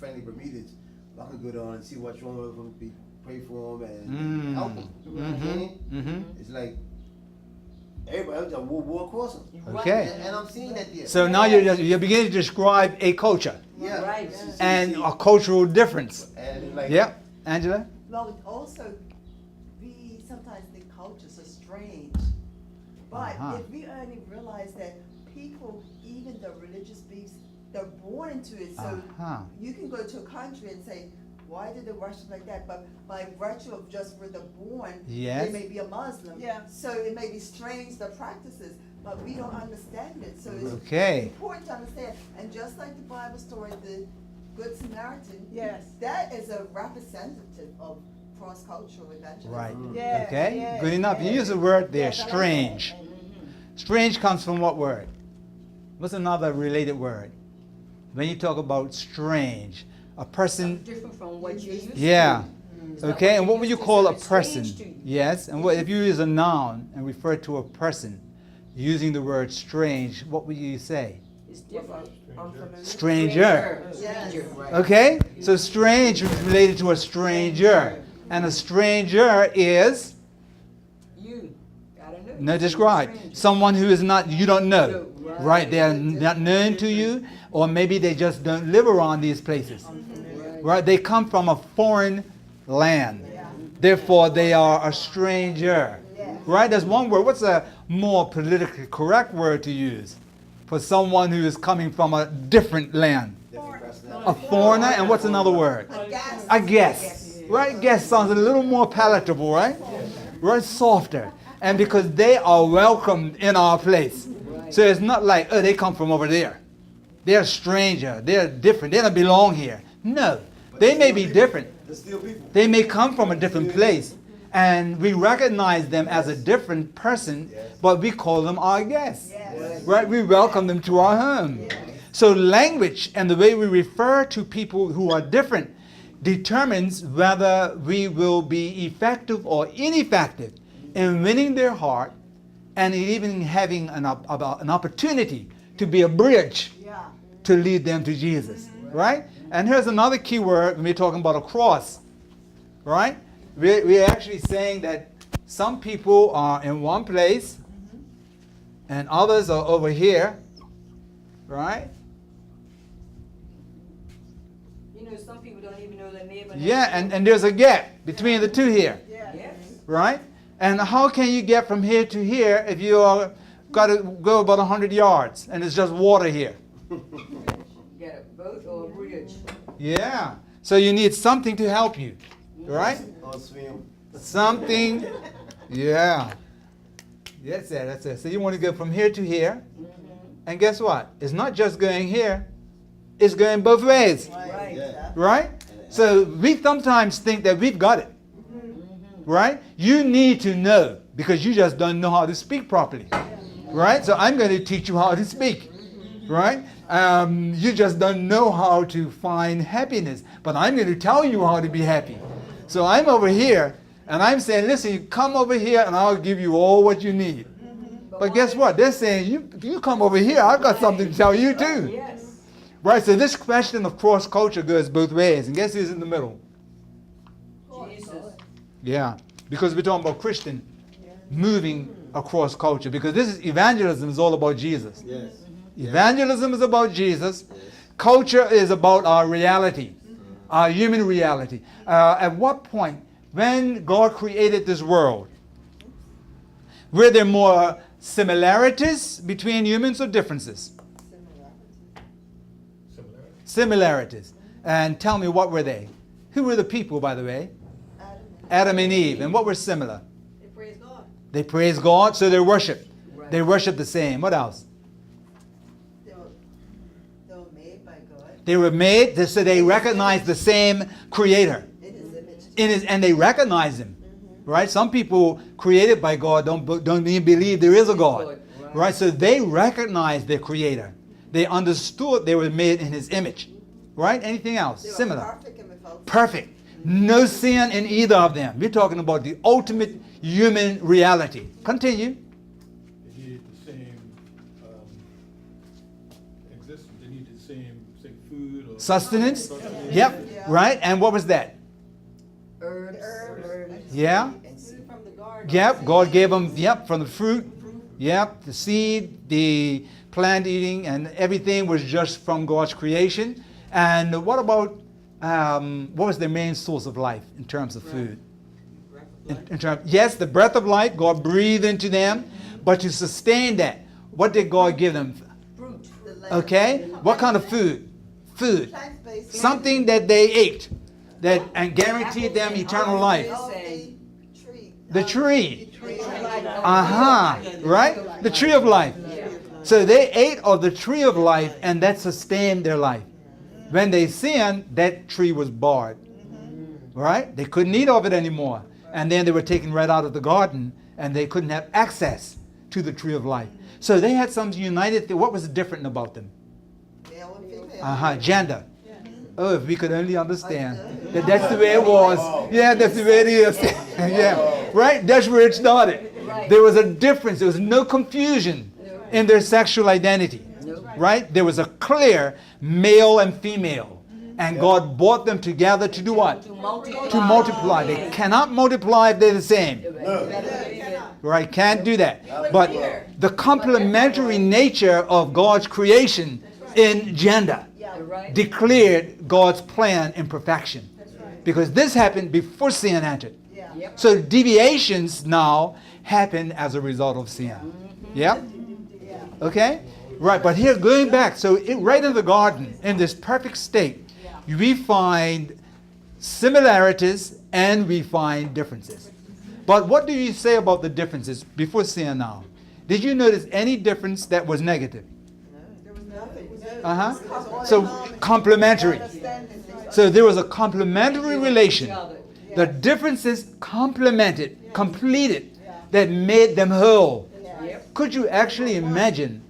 friendly Bermudas. I can go down and see what's wrong with them, pray for them, and help them. You know what I'm saying? It's like everybody else just walk across them. Okay. And I'm seeing that there. So now you're beginning to describe a culture. Yeah. Right. And a cultural difference. And like, Yeah, Angela? Well, also, we sometimes think cultures are strange. But if we only realize that people, even the religious beliefs, they're born into it. So you can go to a country and say, why did they worship like that? But by virtue of just where they're born, they may be a Muslim. Yeah. So it may be strange, the practices, but we don't understand it. So it's important to understand. And just like the Bible story, the Good Samaritan, that is a representative of cross-cultural evangelism. Right. Yeah, Okay, yeah, good enough. You use the word there, strange. Strange comes from what word? What's another related word? When you talk about strange, a person. Different from what you used to. Yeah. It's not Okay, and what you would you used to, call so a it's person? strange to you. Yes, and what if you use a noun and refer to a person using the word strange, what would you say? It's different. Stranger. Stranger. Right. Okay, so strange is related to a stranger, and a stranger is You. Gotta know. no describe someone who is not you don't know, right? They are not known to you, or maybe they just don't live around these places, right? They come from a foreign land, therefore they are a stranger, right? There's one word. What's a more politically correct word to use for someone who is coming from a different land? A foreigner, and what's another word? A guest, right? Guest sounds a little more palatable, right? Right, softer. And because they are welcomed in our place. So it's not like, oh, they come from over there. They're a stranger. They're different. They don't belong here. No, they may be different. They may come from a different place. And we recognize them as a different person, but we call them our guests. Right? We welcome them to our home. So language and the way we refer to people who are different determines whether we will be effective or ineffective in winning their heart and even having an opportunity to be a bridge to lead them to Jesus. Right? And here's another key word when we're talking about a cross. Right? We're actually saying that some people are in one place and others are over here, right? You know, some people don't even know their neighbor. Yeah, and there's a gap between the two here, Yes. right? And how can you get from here to here if you are got to go about 100 yards and it's just water here? Get a boat or a bridge. Yeah, so you need something to help you, right? Or swim. Something, yeah. That's it. So you want to go from here to here, and guess what? It's not just going here, it's going both ways, right? So we sometimes think that we've got it, right? You need to know because you just don't know how to speak properly, right? So I'm going to teach you how to speak, right? You just don't know how to find happiness, but I'm going to tell you how to be happy. So I'm over here, and I'm saying, listen, you come over here, and I'll give you all what you need. But guess what? They're saying, you come over here, I've got something to tell you too. Yes. Right, so this question of cross-culture goes both ways. And guess who's in the middle? Jesus. Yeah, because we're talking about Christian moving across culture. Because this is evangelism is all about Jesus. Yes. Evangelism is about Jesus. Culture is about our reality, our human reality. At what point, when God created this world, were there more similarities between humans or differences? Similarities. And tell me, what were they? Who were the people, by the way? Adam and Eve. And what were similar? They praise God. They praised God, so they worshiped. Right. They worshiped the same. What else? They were made by God. They were made, so they recognized the same creator. In His image. And they recognize him. Right? Some people created by God don't even believe there is a God. Right? So they recognized their creator. They understood they were made in his image. Right? Anything else? They were Similar. perfect and without Perfect. No sin in either of them. We're talking about the ultimate human reality. Continue. They needed the same existence. They needed the same, say, food or Sustenance. Yep. Right. And what was that? Herbs. Yeah. And seed from the garden. Yep. God gave them. Yep. From the fruit. Yep. The seed, the plant eating, and everything was just from God's creation. And what about what was their main source of life in terms of food? Yes, the breath of life, God breathed into them, but to sustain that, what did God give them? Fruit. Okay, what kind of food? Food, Plant-based. something that they ate, that and guaranteed them eternal life. Tree. The tree, Tree. right? The tree of life. So they ate of the tree of life, and that sustained their life. When they sinned, that tree was barred, right? They couldn't eat of it anymore. And then they were taken right out of the garden, and they couldn't have access to the tree of life. So they had some united thing. What was different about them? Male and female. Gender. Oh, if we could only understand that that's the way it was. Yeah, that's the way it is. Yeah, right? That's where it started. There was a difference. There was no confusion in their sexual identity, right? There was a clear male and female. And God brought them together to do what? To multiply. They cannot multiply if they're the same. Right? Can't do that. But the complementary nature of God's creation in gender declared God's plan in perfection. Because this happened before sin entered. So deviations now happen as a result of sin. Yeah? Okay? Right, but here going back, so right in the garden, in this perfect state, we find similarities and we find differences. But what do you say about the differences before sin now? Did you notice any difference that was negative? There was nothing. So complementary. So there was a complementary relation. The differences complemented, completed, that made them whole. Could you actually imagine?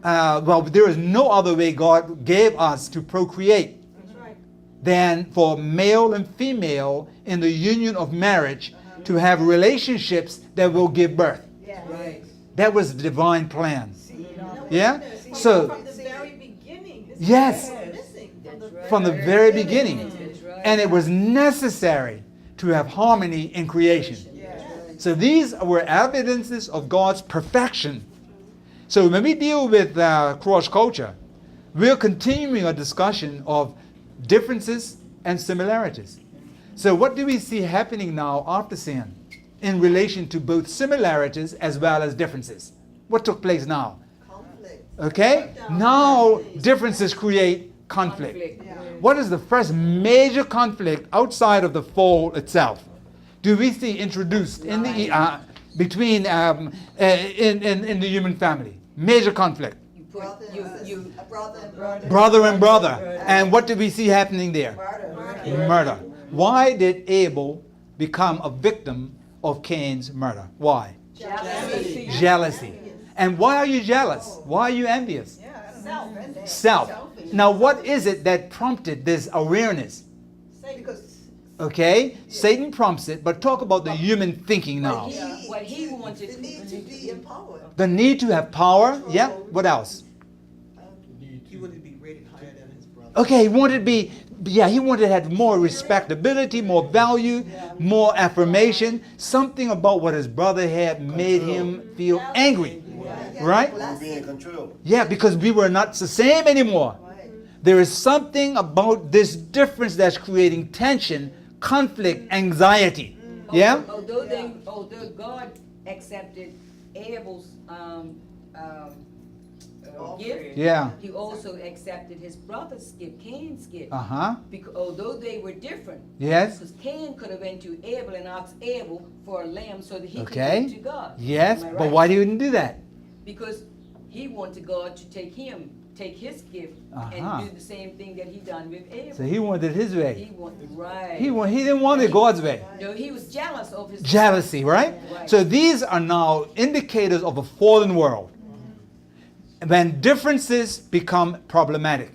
Well, there is no other way God gave us to procreate than for male and female in the union of marriage to have relationships that will give birth. That was the divine plan. Yeah? So, From the very beginning. yes, from the very beginning. Right. And it was necessary to have harmony in creation. So these were evidences of God's perfection. So when we deal with cross culture, we're continuing a discussion of differences and similarities. So what do we see happening now after sin in relation to both similarities as well as differences? What took place now? Conflict. Okay? Now differences create conflict. What is the first major conflict outside of the fold itself? Do we see introduced in the between in the human family? Major conflict. Brother and brother. And what did we see happening there? Murder. Why did Abel become a victim of Cain's murder? Why? Jealousy. And why are you jealous? Why are you envious? Self. Now, what is it that prompted this awareness? Okay, Satan prompts it, but talk about the human thinking now. What he wanted. The need to be empowered. The need to have power. Yeah. What else? He wanted to be rated higher than his brother. Okay, he wanted to be. Yeah, he wanted to have more respectability, more value, more affirmation. Something about what his brother had made him feel angry. Right? We're being controlled. Yeah, because we were not the same anymore. There is something about this difference that's creating tension, conflict, anxiety. Yeah? Although God accepted Abel's gift, Yeah. he also accepted his brother's gift, Cain's gift. Uh-huh. Because although they were different, Yes. because Cain could have went to Abel and asked Abel for a lamb so that he Okay. could give to God. Yes, Am I but right? why didn't he do that? Because he wanted God to take his gift Uh-huh. and do the same thing that he done with Abel. So he wanted his way. He wanted right. He didn't want it God's way. No, he was jealous of his Jealousy, right? Right. So these are now indicators of a fallen world. When differences become problematic,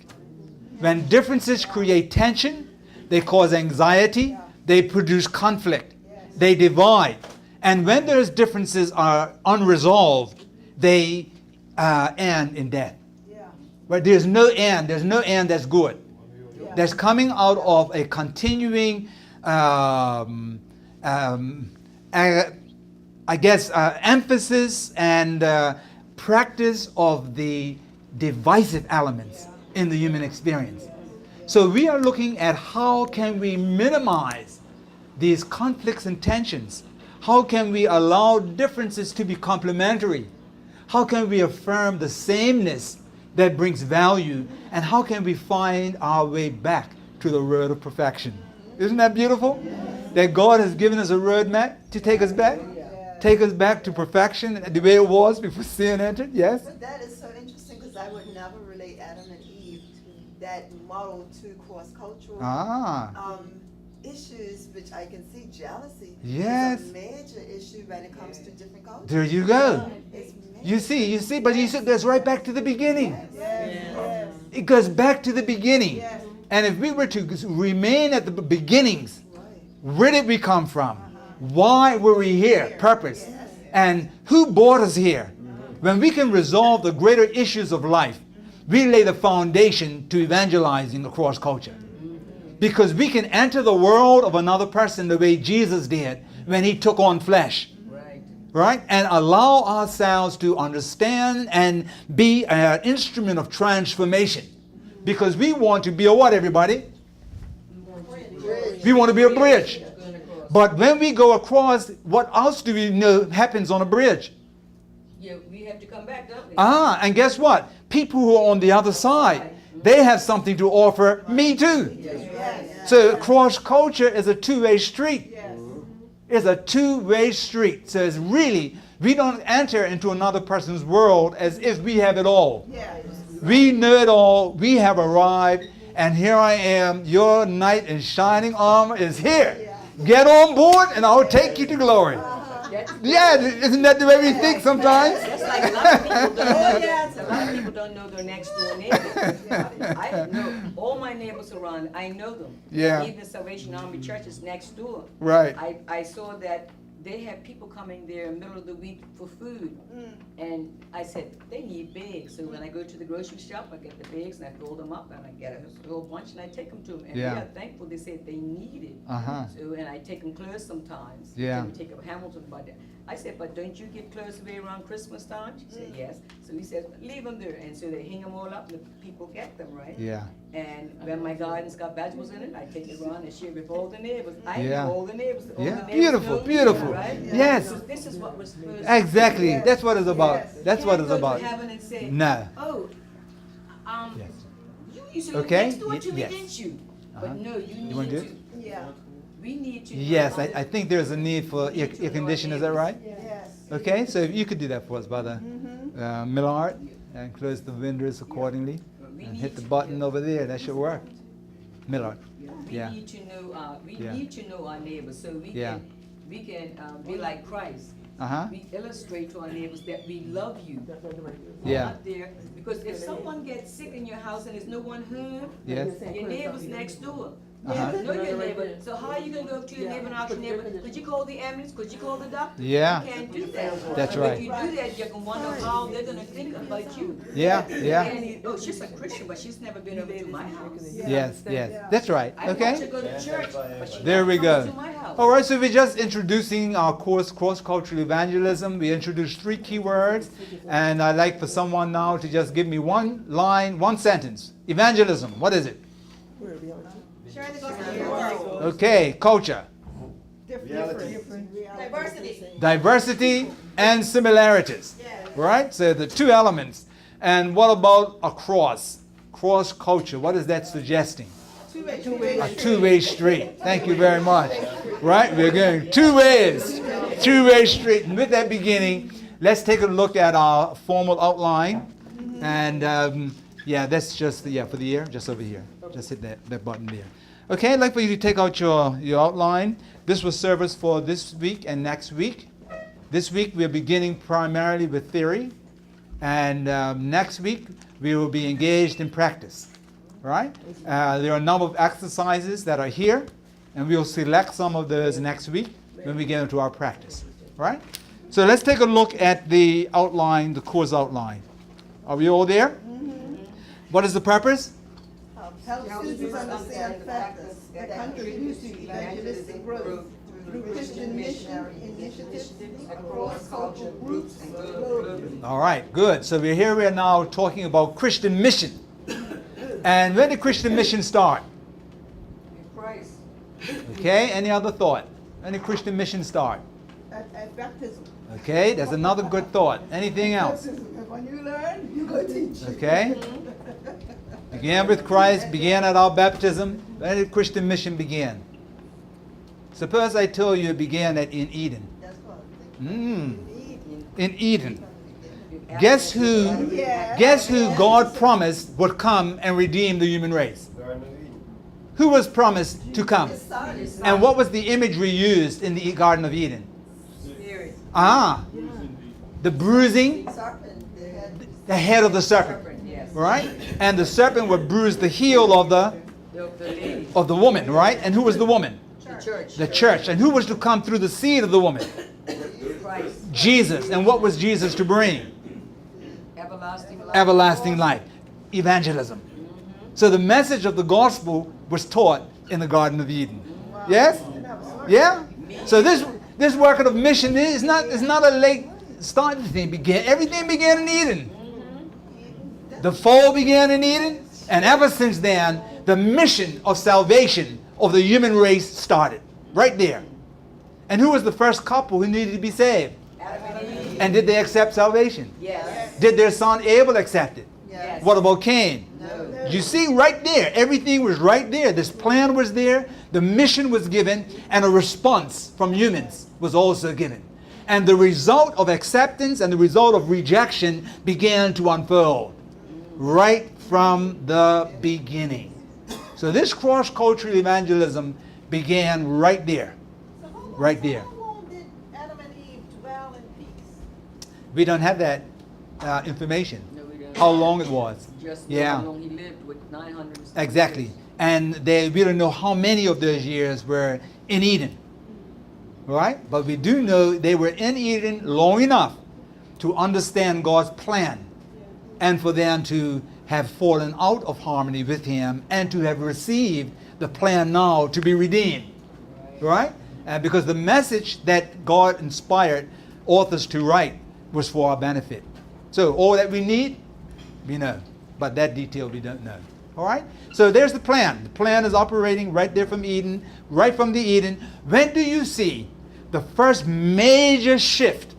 when differences create tension, they cause anxiety, they produce conflict, they divide. And when those differences are unresolved, they end in death. But there's no end that's good. that's coming out of a continuing, emphasis and practice of the divisive elements in the human experience. So we are looking at how can we minimize these conflicts and tensions. How can we allow differences to be complementary? How can we affirm the sameness that brings value? And how can we find our way back to the road of perfection? Isn't that beautiful? That God has given us a roadmap to take us back? Take us back to perfection the way it was before sin entered? Yes? But that is so interesting because I would never relate Adam and Eve to that model to cross-cultural issues, which I can see jealousy Yes. is a major issue when it comes to different cultures. There you go. It's You see, but you see, it goes right back to the beginning. Yes. It goes back to the beginning. Yes. And if we were to remain at the beginnings, Right. where did we come from? Why were we here? Purpose. And who brought us here? When we can resolve the greater issues of life, we lay the foundation to evangelizing across culture. Because we can enter the world of another person the way Jesus did when he took on flesh. Right? And allow ourselves to understand and be an instrument of transformation. Because we want to be a what, everybody? We want to be a bridge. But when we go across, what else do we know happens on a bridge? Yeah, we have to come back, don't we? And guess what? People who are on the other side, they have something to offer me too. So cross culture is a two-way street. It's a two-way street. So it's really, we don't enter into another person's world as if we have it all. We know it all. We have arrived. And here I am. Your knight in shining armor is here. Get on board and I'll take you to glory. Yeah, isn't that the way we think sometimes? That's like a lot of people don't know. A lot of people don't know their next door neighbors. I know all my neighbors around. I know them. Yeah. Even Salvation Army Church is next door. Right. I saw that they have people coming there in the middle of the week for food. And I said, they need bags. So when I go to the grocery shop, I get the bags and I fill them up and I get a whole bunch and I take them to them. And they are thankful. They said they need it. So, and I take them clothes sometimes. Yeah. We take up Hamilton, but I said, but don't you get clothes away around Christmas time? She said, yes. So he said, leave them there. And so they hang them all up and the people get them, right? Yeah. And when my garden's got vegetables in it, I take it around and share with all the neighbors. I Yeah. know all the neighbors. All Yeah. the neighbors Beautiful, know me, beautiful. right? Yes. So this is what we're supposed to Exactly. That's what it's about. That's what Can't it's go about. to heaven and say, No. oh, Yes. you used to live Okay. next door to me, Yes. didn't you? Uh-huh. But no, you wanna need do to. it? Yeah. We need to. Yes, I think there's a need for air conditioning. Is that right? Yes. Okay, so if you could do that for us, Brother Millard, and close the windows accordingly, and hit the button over there. That should work. Millard. We Yeah. need to know. We Yeah. need to know our neighbors so we Yeah. can be like Christ. Uh-huh. We illustrate to our neighbors that we love you. Yeah. Out there, because if someone gets sick in your house and there's no one home, Yes. your neighbor's next door. Uh-huh. You know your neighbor. So how are you gonna go up to your neighbor and ask your neighbor, could you call the ambulance? Could you call the doctor? Yeah. You can't do that. That's And right. If you do that, you're gonna wonder how they're gonna think about you. Yeah, yeah. And, oh, she's a Christian, but she's never been over to my house. Yes, yes. That's right. I want to Okay. go to church, but she There we never comes go. to my house. All right, so we're just introducing our course, Cross-Cultural Evangelism. We introduced 3 key words, and I'd like for someone now to just give me one line, one sentence. Evangelism, what is it? Sharing the gospel of the world. Okay, culture. Diversity. Diversity and similarities. Right? So the 2 elements. And what about across? Cross culture. What is that suggesting? A two-way street. Thank you very much. Right? We're going 2 ways. 2-way street. And with that beginning, let's take a look at our formal outline. And yeah, that's just for the year, just over here. Just hit that button there. Okay, I'd like for you to take out your outline. This was service for this week and next week. This week we're beginning primarily with theory. And next week we will be engaged in practice. Right? There are a number of exercises that are here. And we'll select some of those next week when we get into our practice. Right? So let's take a look at the outline, the course outline. Are we all there? What is the purpose? Help students understand factors that contribute to evangelistic growth through Christian missionary initiatives across cultural groups and globally. All right, good. So we are now talking about Christian mission. And when did Christian mission start? Christ. Okay, any other thought? When did Christian mission start? At baptism. Okay, that's another good thought. Anything else? When you learn, you go teach. Okay. Began with Christ, began at our baptism. When did Christian mission begin? Suppose I tell you it began in Eden. That's what In Eden. Guess who God promised would come and redeem the human race? Garden of Eden. Who was promised to come? His son. And what was the imagery used in the Garden of Eden? Spirit. The bruising, Serpent, the head of the serpent. Serpent, yes. Right? And the serpent would bruise the heel of the lady. woman, right? And who was the woman? The church. The church. And who was to come through the seed of the woman? Christ. Jesus. And what was Jesus to bring? Everlasting life. Everlasting life. Evangelism. So the message of the gospel was taught in the Garden of Eden. Yes? Yeah? So this work of mission is not a late starting thing. Everything began in Eden. The fall began in Eden, and ever since then, the mission of salvation of the human race started. Right there. And who was the first couple who needed to be saved? Adam and Eve. And did they accept salvation? Yes. Did their son Abel accept it? Yes. What about Cain? No. You see right there, everything was right there. This plan was there, the mission was given, and a response from humans was also given. And the result of acceptance and the result of rejection began to unfold right from the beginning. So this cross-cultural evangelism began right there. Right there. How long did Adam and Eve dwell in peace? We don't have that information. No, we don't. How long it was. Just Yeah. how long he lived with 900. Exactly. And we don't know how many of those years were in Eden. Right? But we do know they were in Eden long enough to understand God's plan and for them to have fallen out of harmony with Him and to have received the plan now to be redeemed. Right? Because the message that God inspired authors to write was for our benefit. So all that we need, we know. But that detail we don't know. All right? So there's the plan. The plan is operating right there from Eden, right from the Eden. When do you see the first major shift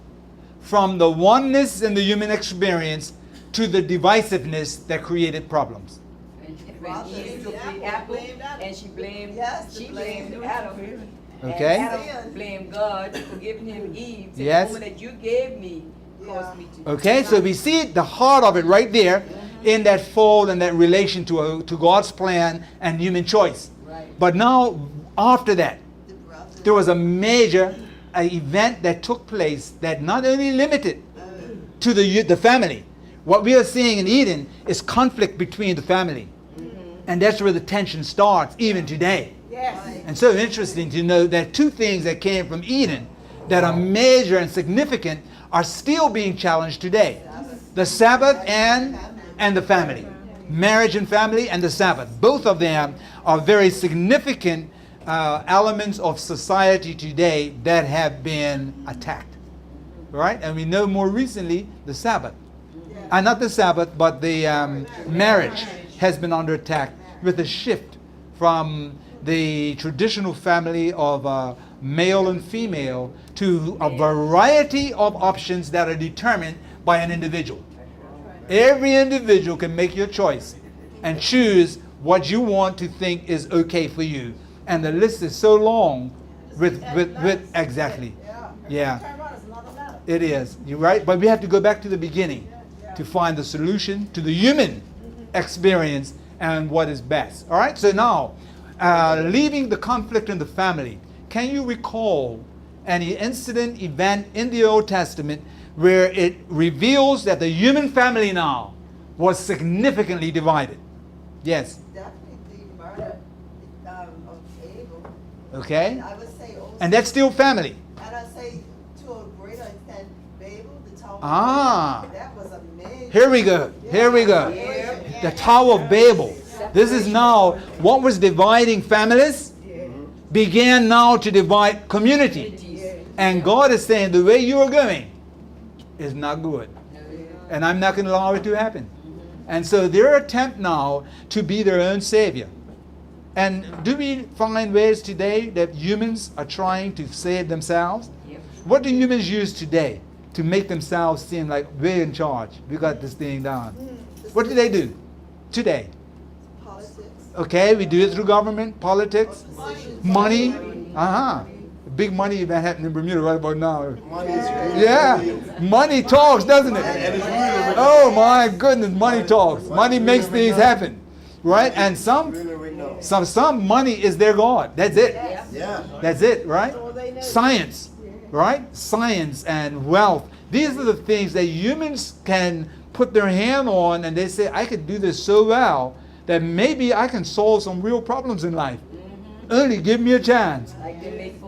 from the oneness in the human experience to the divisiveness that created problems? And when Eve took the apple, and she blamed Adam. Okay. And Adam blamed God for giving him Eve. Said, Yes. the woman that you gave me caused me to. Okay, so we see the heart of it right there in that fall and that relation to God's plan and human choice. Right. But now, after that, there was a major event that took place that not only limited to the family. What we are seeing in Eden is conflict between the family. And that's where the tension starts, even today. Yes. And so interesting to know that two things that came from Eden that are major and significant are still being challenged today. The Sabbath and the family. Marriage and family and the Sabbath. Both of them are very significant elements of society today that have been attacked. Right? And we know more recently the Sabbath. Not the Sabbath, but the marriage has been under attack with a shift from the traditional family of male and female to a variety of options that are determined by an individual. Every individual can make your choice and choose what you want to think is okay for you. And the list is so long with exactly. Yeah. It is. You're right. But we have to go back to the beginning to find the solution to the human experience and what is best. All right? So now, leaving the conflict in the family, can you recall any incident, event in the Old Testament where it reveals that the human family now was significantly divided? Yes. Definitely the murder of Abel. Okay. I would say also, And that's still family. and I say to a greater extent, Babel, the Tower of Ah. Babel, that was a major. Here we go. Here we go. The Tower of Babel. This is now what was dividing families began now to divide community. And God is saying the way you are going is not good. And I'm not going to allow it to happen. And so their attempt now to be their own savior. And do we find ways today that humans are trying to save themselves? What do humans use today to make themselves seem like we're in charge? We got this thing down. What do they do today? Politics. Okay, we do it through government, politics, money. Big money event happening in Bermuda right about now. Money is great. Yeah, money talks, doesn't it? And it's really Oh my goodness, money talks. Money makes things happen, right? And some money is their God. That's it. Yeah. That's it, right? Science, right? Science and wealth. These are the things that humans can put their hand on, and they say, I could do this so well that maybe I can solve some real problems in life. Only give me a chance.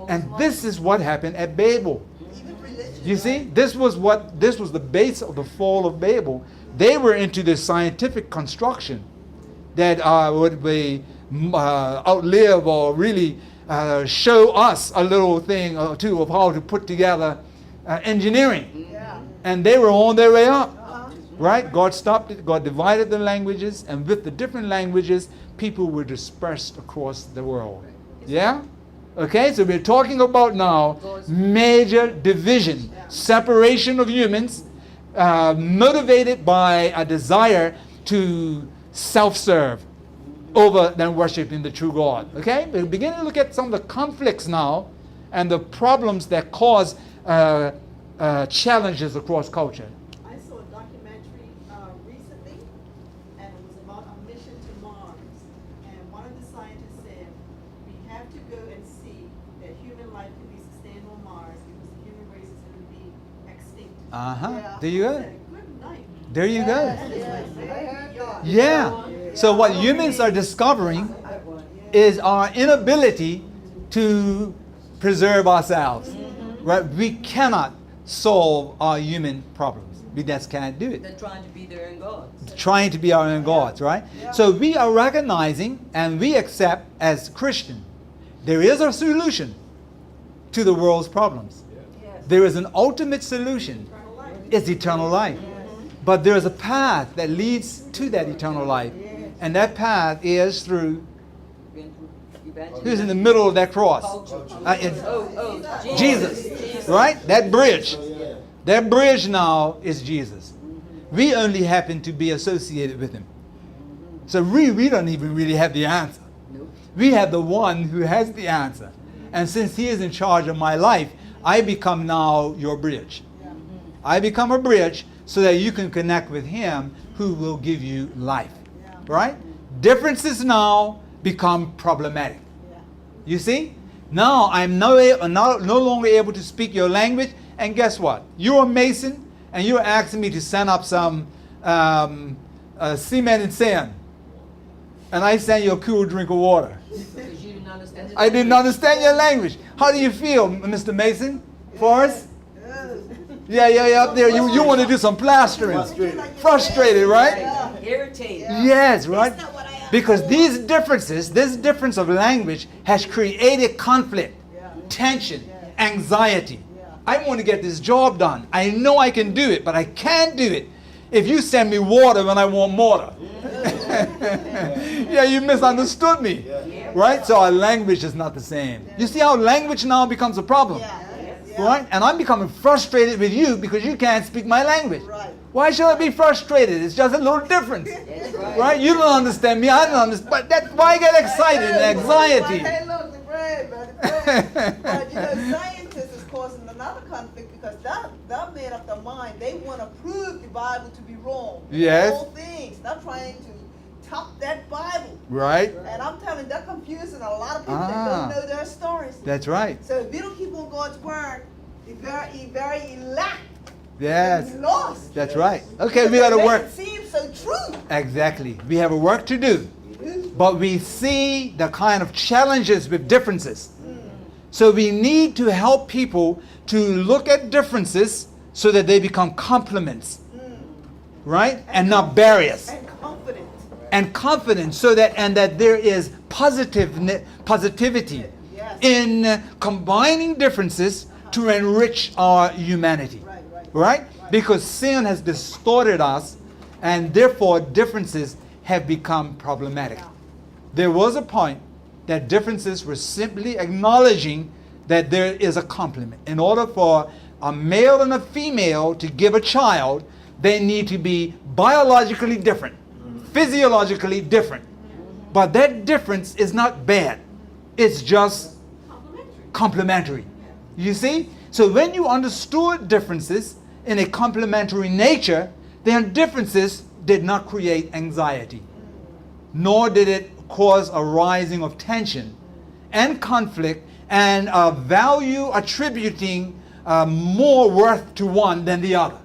And this is what happened at Babel. Even religion. You see, this was the base of the fall of Babel. They were into this scientific construction that would be outlive or really show us a little thing or two of how to put together engineering. Yeah. And they were on their way up. Right? God stopped it. God divided the languages, and with the different languages, people were dispersed across the world. Yeah? Okay, so we're talking about now major division, separation of humans, motivated by a desire to self-serve over than worshiping the true God. Okay? We're beginning to look at some of the conflicts now and the problems that cause challenges across culture. I saw a documentary recently, and it was about a mission to Mars. And one of the scientists said, we have to go and see that human life can be sustained on Mars because the human race is going to be extinct. Yeah. There you I go. said, good night. There you go. Yes. Yeah. So what humans are discovering is our inability to preserve ourselves. Right? We cannot solve our human problems. We just can't do it. They're trying to be their own gods. Trying to be our own gods, right? So we are recognizing and we accept as Christian, there is a solution to the world's problems. There is an ultimate solution. It's eternal life. But there is a path that leads to that eternal life. And that path is through who's in the middle of that cross? Jesus. Right? That bridge. That bridge now is Jesus. We only happen to be associated with him. So we don't even really have the answer. We have the one who has the answer. And since he is in charge of my life, I become now your bridge. I become a bridge so that you can connect with him who will give you life. Right? Differences now become problematic. You see? Now I'm no longer able to speak your language. And guess what? You're a Mason and you're asking me to send up some cement and sand. And I send you a cool drink of water. Because you didn't understand it. I didn't understand your language. How do you feel, Mr. Mason? Forrest? Yeah, up there. You want to do some plastering. Frustrated, right? Irritated. Yes, right? Because these differences, this difference of language has created conflict, tension, anxiety. I want to get this job done. I know I can do it, but I can't do it if you send me water when I want water. Yeah, you misunderstood me. Right? So our language is not the same. You see how language now becomes a problem? Right? And I'm becoming frustrated with you because you can't speak my language. Why should I be frustrated? It's just a little difference. Right? You don't understand me, I don't understand. But that's why I get excited and anxiety. Hey, look, the bread, brother. But scientists is causing another conflict because they're made up their mind. They want to prove the Bible to be wrong. Yes. All things. They're trying to top that Bible. Right? And I'm telling you, they're confusing a lot of people that don't know their stories. That's right. So if we don't keep on God's word, the very elect Yes. will be lost. That's right. Okay, we got to work. It seems so true. Exactly. We have a work to do. But we see the kind of challenges with differences. So we need to help people to look at differences so that they become complements. Right? And not barriers. And confident. and confidence, so that there is positivity Yes. in combining differences to enrich our humanity. Right? Because sin has distorted us, and therefore differences have become problematic. There was a point that differences were simply acknowledging that there is a complement. In order for a male and a female to give a child, they need to be biologically different, physiologically different. But that difference is not bad. It's just complementary. You see? So when you understood differences in a complementary nature, then differences did not create anxiety, nor did it cause a rising of tension and conflict and a value attributing more worth to one than the other.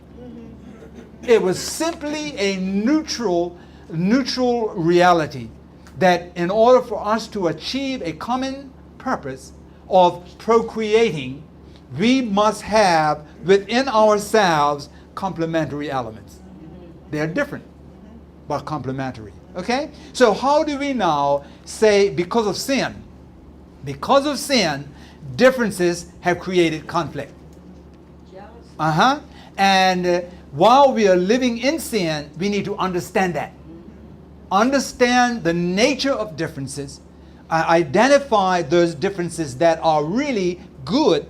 It was simply a neutral reality that in order for us to achieve a common purpose of procreating, we must have within ourselves complementary elements. They are different, but complementary. Okay? So how do we now say because of sin, differences have created conflict? Jealous. And while we are living in sin, we need to understand that. Understand the nature of differences, identify those differences that are really good,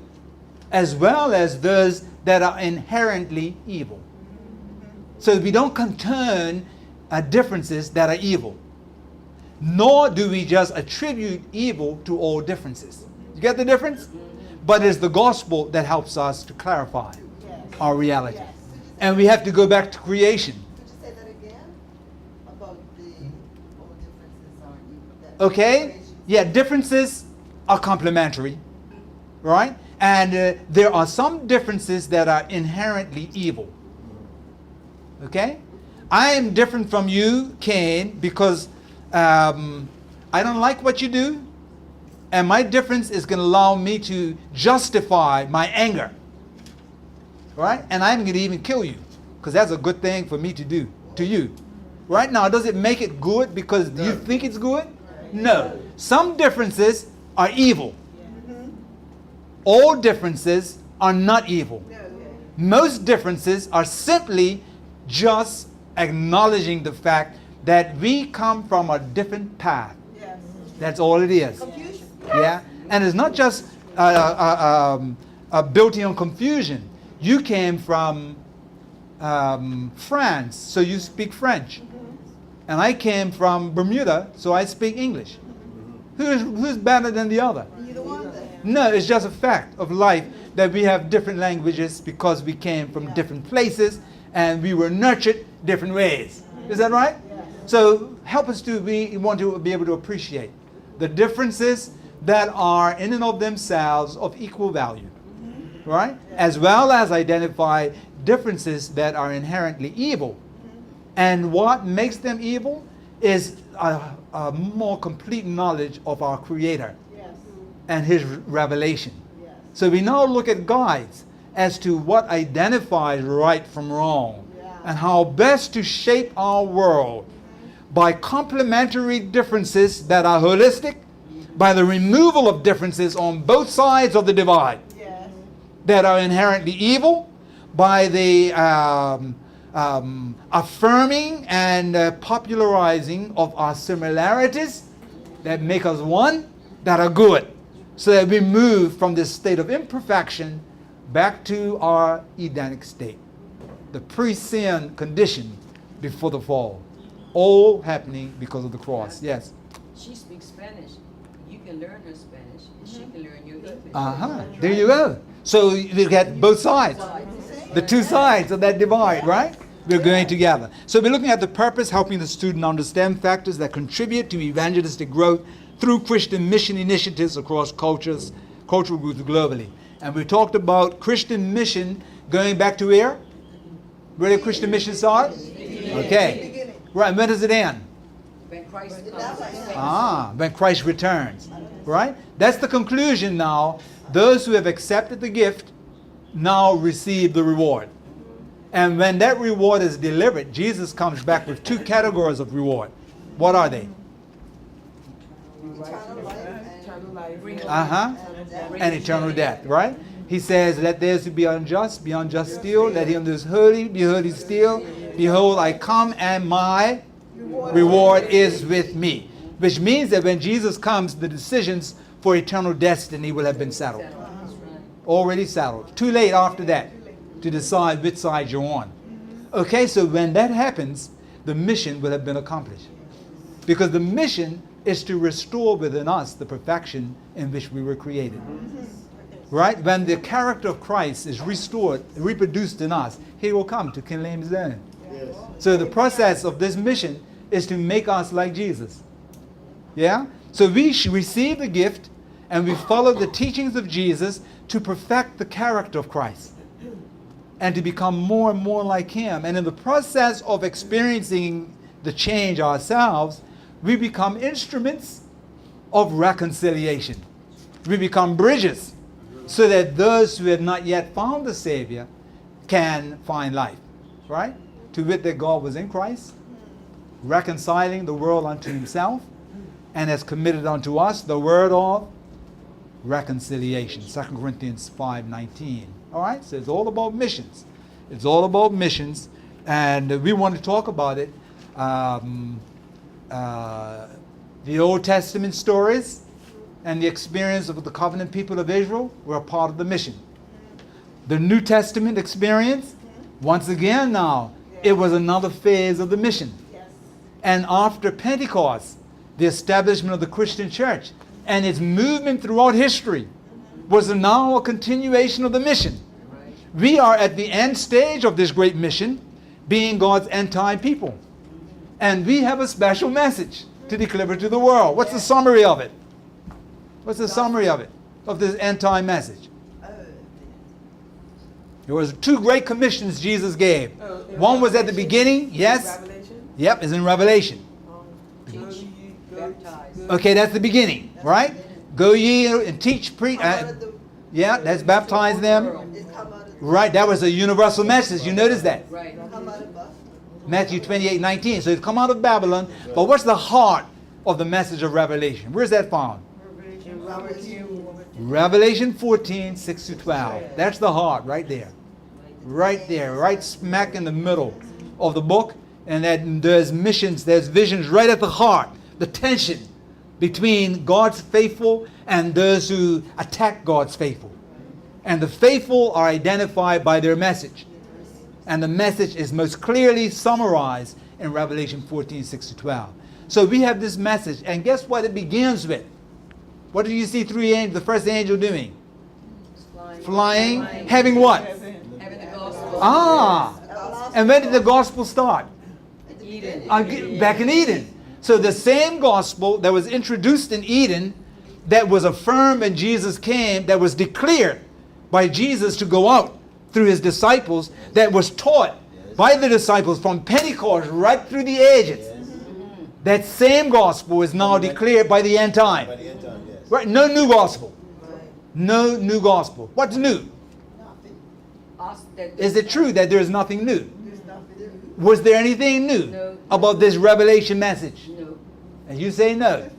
as well as those that are inherently evil. So we don't conturn differences that are evil, nor do we just attribute evil to all differences. You get the difference? But it's the gospel that helps us to clarify our reality. And we have to go back to creation. Could you say that again? About the all differences are evil. Okay? Yeah, differences are complementary, right? And there are some differences that are inherently evil. Okay? I am different from you, Cain, because I don't like what you do, and my difference is going to allow me to justify my anger. Right? And I'm going to even kill you, because that's a good thing for me to do to you. Right? Now, does it make it good because you think it's good? No. Some differences are evil. All differences are not evil. Most differences are simply just acknowledging the fact that we come from a different path. That's all it is. Confusion. Yeah? And it's not just built on confusion. You came from France, so you speak French. And I came from Bermuda, so I speak English. Who's better than the other? Neither one then. No, it's just a fact of life that we have different languages because we came from different places and we were nurtured different ways. Is that right? So help us we want to be able to appreciate the differences that are in and of themselves of equal value. Right? As well as identify differences that are inherently evil. And what makes them evil is a more complete knowledge of our Creator and His revelation. So we now look at guides as to what identifies right from wrong and how best to shape our world by complementary differences that are holistic, by the removal of differences on both sides of the divide that are inherently evil, by the affirming and popularizing of our similarities that make us one, that are good, so that we move from this state of imperfection back to our Edenic state, the pre-sin condition before the fall, all happening because of the cross. Yes? She speaks Spanish. You can learn her Spanish, and she can learn your English. There you go. So you get both sides, the two sides of that divide, right? We're going together. So we're looking at the purpose, helping the student understand factors that contribute to evangelistic growth through Christian mission initiatives across cultural groups globally. And we talked about Christian mission going back to where? Where did Christian mission start? Okay. Right, and when does it end? When Christ comes. When Christ returns. Right? That's the conclusion now. Those who have accepted the gift now receive the reward. And when that reward is delivered, Jesus comes back with two categories of reward. What are they? Eternal life and Uh-huh. And eternal death, right? He says, let those who be unjust still. Let him that is holy be holy still. Behold, I come and my reward is with me. Which means that when Jesus comes, the decisions for eternal destiny will have been settled. Already settled. Too late after that to decide which side you're on. Okay, so when that happens, the mission will have been accomplished. Because the mission is to restore within us the perfection in which we were created. Right? When the character of Christ is restored, reproduced in us, he will come to claim his own. Yes. So the process of this mission is to make us like Jesus. Yeah? So we receive the gift and we follow the teachings of Jesus to perfect the character of Christ and to become more and more like him. And in the process of experiencing the change ourselves, we become instruments of reconciliation. We become bridges so that those who have not yet found the Savior can find life. Right? To wit that God was in Christ, reconciling the world unto himself, and has committed unto us the word of reconciliation. 2 Corinthians 5:19. All right? So it's all about missions. It's all about missions. And we want to talk about it. The Old Testament stories and the experience of the covenant people of Israel were a part of the mission. The New Testament experience, once again now, it was another phase of the mission. And after Pentecost, the establishment of the Christian church and its movement throughout history was now a continuation of the mission. We are at the end stage of this great mission, being God's end-time people. And we have a special message to deliver to the world. What's the summary of it? What's the summary of it, of this end-time message? There was two great commissions Jesus gave. One was at the beginning, yes. Yep, it's in Revelation. Teach, baptize. Okay, that's the beginning, right? Go ye and teach, preach. Yeah, that's baptize them. Right, that was a universal message. You notice that? Right. Matthew 28:19. So it's come out of Babylon. But what's the heart of the message of Revelation? Where's that found? Revelation 14:6-12. That's the heart right there. Right there, right smack in the middle of the book. And that there's missions, there's visions right at the heart. The tension between God's faithful and those who attack God's faithful. And the faithful are identified by their message. And the message is most clearly summarized in Revelation 14:6-12. So we have this message. And guess what it begins with? What do you see the first angel doing? Flying. Having what? Having the gospel. And when did the gospel start? Eden. Back in Eden. So the same gospel that was introduced in Eden, that was affirmed when Jesus came, that was declared by Jesus to go out through his disciples, that was taught by the disciples from Pentecost right through the ages. That same gospel is now declared by the end time. By the end time, yes. Right? No new gospel. No new gospel. What's new? Is it true that there is nothing new? Was there anything new No. about this revelation message? No. And you say no.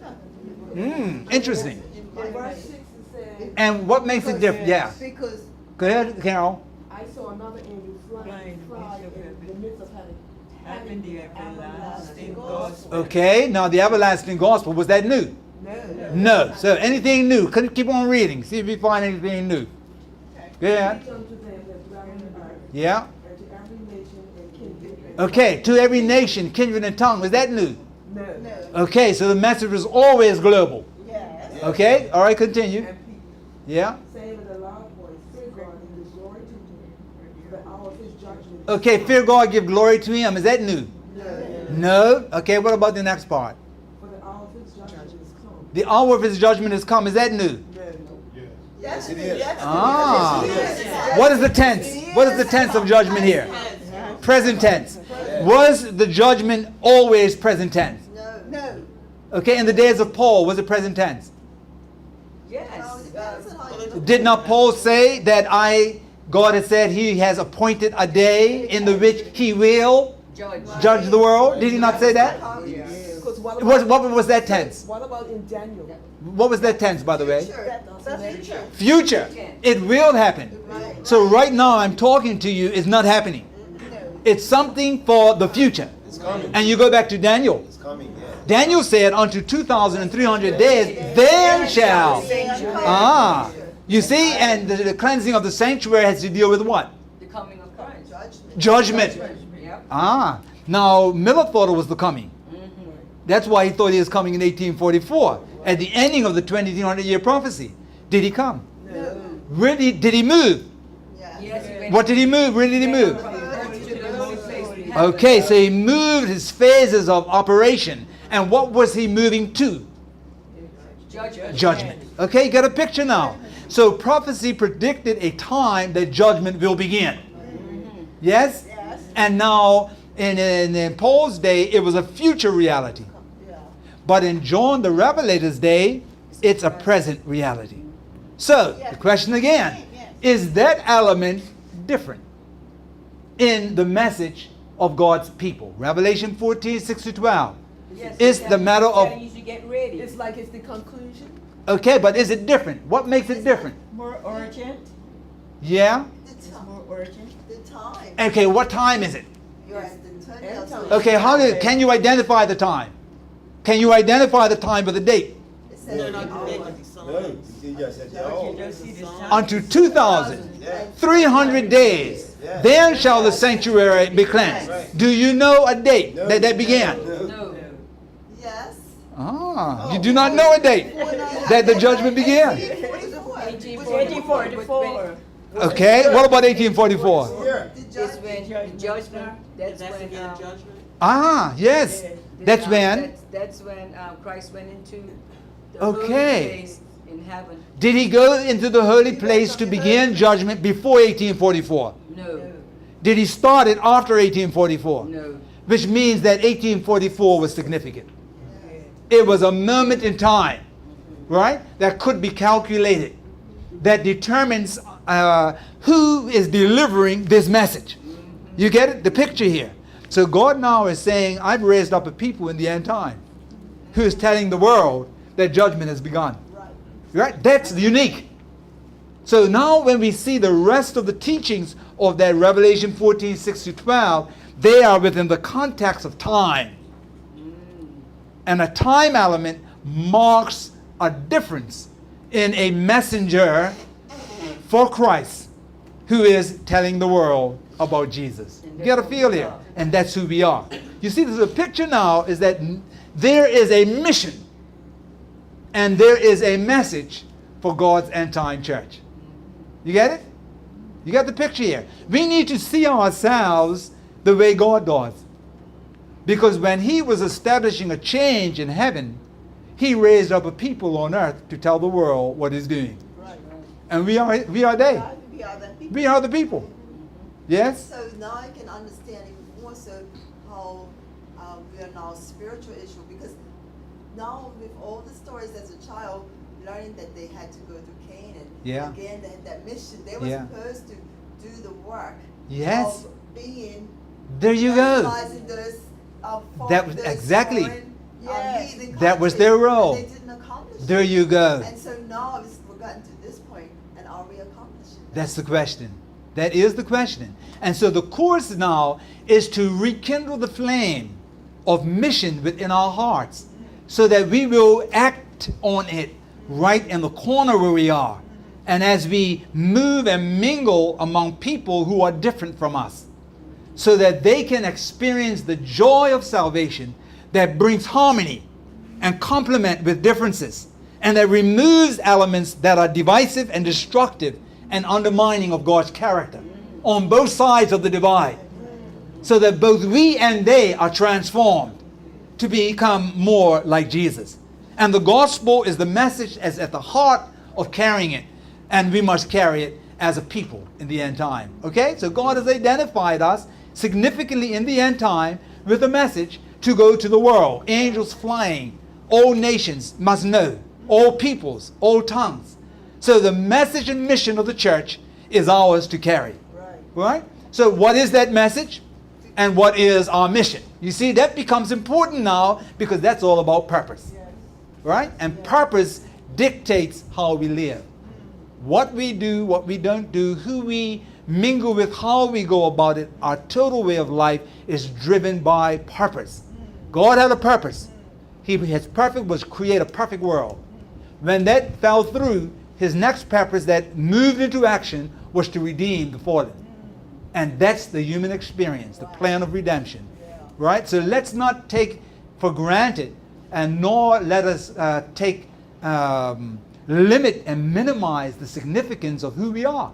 Interesting. In verse 6 it says, And what makes it different? Yeah. Because Go ahead, Carol. I saw another angel flying in the midst of having the everlasting gospel. Okay, now the everlasting gospel, was that new? No. So anything new? Keep on reading. See if you find anything new. Go ahead. Preach unto them that dwell on the earth, Yeah. and to every nation and kindred. Okay, to every nation, kindred, and tongue. Was that new? No. Okay, so the message was always global. yes. Okay, all right, continue. And people, Yeah. saying with a loud voice, fear God and give glory to him, for the hour of his judgment. is Okay, come. fear God, give glory to him. Is that new? No. Okay, what about the next part? For the hour of his judgment is come. The hour of his judgment has come. Is that new? Yes, it is. What is the tense? What is the tense of judgment here? Present tense. Was the judgment always present tense? No. Okay, in the days of Paul, was it present tense? Yes. Did not Paul say that God has said he has appointed a day in the which he will Judge. judge the world? Did he not say that? Because what What was that tense? What about in Daniel? What was that tense, by the way? That's future. Future. It will happen. Right. So right now I'm talking to you, it's not happening. It's something for the future. It's coming. And you go back to Daniel. It's coming, yeah. Daniel said, unto 2,300 days, then shall. You see, and the cleansing of the sanctuary has to deal with what? The coming of Christ. Judgment. Yep. Now Miller thought it was the coming. That's why he thought he was coming in 1844, at the ending of the 2300-year prophecy. Did he come? No. Really? Did he move? Yeah. Yes, he went What did he move? Where did he move? from the earth to the holy place. We have Okay, the- so he moved his phases of operation. And what was he moving to? Judgment. Judgment. Okay, you got a picture now. So prophecy predicted a time that judgment will begin. Yes? Yes. And now in Paul's day, it was a future reality. Yeah. But in John the Revelator's day, it's a present reality. So, the question again, is that element different in the message of God's people? Revelation 14, 6 to 12. Yes, It's he's the matter of... telling you to get ready. It's like it's the conclusion. Okay, but is it different? What makes it different? More urgent, Yeah? The time. more urgent. The time. Okay, what time is it? You're at the turn End of time. the- Okay, can you identify the time? Can you identify the time with the date? It says They're the not hour. connected to No, signs. you just said, You oh. just see the sign. Unto 2,300 Yeah. days, then shall the sanctuary be cleansed. Do you know a date No. that began? No. Yes. You do not know a date that the judgment began. 1844. Okay, what about 1844? Here. The It's judgment. when the judgment, that's That's when, again judgment. Yes, that's when. That's when Christ went into the Okay. holy place in heaven. Did he go into the holy place to begin judgment before 1844? No, Did he start it after 1844? no. Which means that 1844 was significant. It was a moment in time, right, that could be calculated, that determines who is delivering this message. You get it? The picture here. So God now is saying, I've raised up a people in the end time who is telling the world that judgment has begun. Right? That's unique. So now when we see the rest of the teachings of that Revelation 14, 6 to 12, they are within the context of time. And a time element marks a difference in a messenger for Christ who is telling the world about Jesus. You get a feel here? And that's who we are. You see, the picture now is that there is a mission and there is a message for God's end time church. You get it? You got the picture here. We need to see ourselves the way God does. Because when he was establishing a change in heaven, he raised up a people on earth to tell the world what he's doing. Right. And we are they. We are the people. We are the people. Yes? So now I can understand even more so how we are now spiritual issue, because now with all the stories as a child, learning that they had to go to Canaan, Yeah. again they had that mission, they were Yeah. supposed to do the work Yes. of being There you go. evangelizing those, That was those exactly. foreign, heathen That was countries, their role. and they didn't accomplish There it. you go. And so now we've gotten to this point, and are we accomplishing that? That's the question. That is the question. And so the course now is to rekindle the flame of mission within our hearts so that we will act on it right in the corner where we are. And as we move and mingle among people who are different from us, so that they can experience the joy of salvation that brings harmony and complement with differences, and that removes elements that are divisive and destructive and undermining of God's character on both sides of the divide, so that both we and they are transformed to become more like Jesus. And the gospel is the message as at the heart of carrying it, and we must carry it as a people in the end time. Okay? So God has identified us significantly in the end time with a message to go to the world. Angels flying. All nations must know. All peoples, all tongues. So the message and mission of the church is ours to carry. Right. Right? So what is that message? and what is our mission. You see, that becomes important now because that's all about purpose. Right? And purpose dictates how we live. What we do, what we don't do, who we mingle with, how we go about it, our total way of life is driven by purpose. God had a purpose. His purpose was to create a perfect world. When that fell through, his next purpose that moved into action was to redeem the fallen. And that's the human experience, the plan of redemption. Right? So let's not take for granted and nor let us limit and minimize the significance of who we are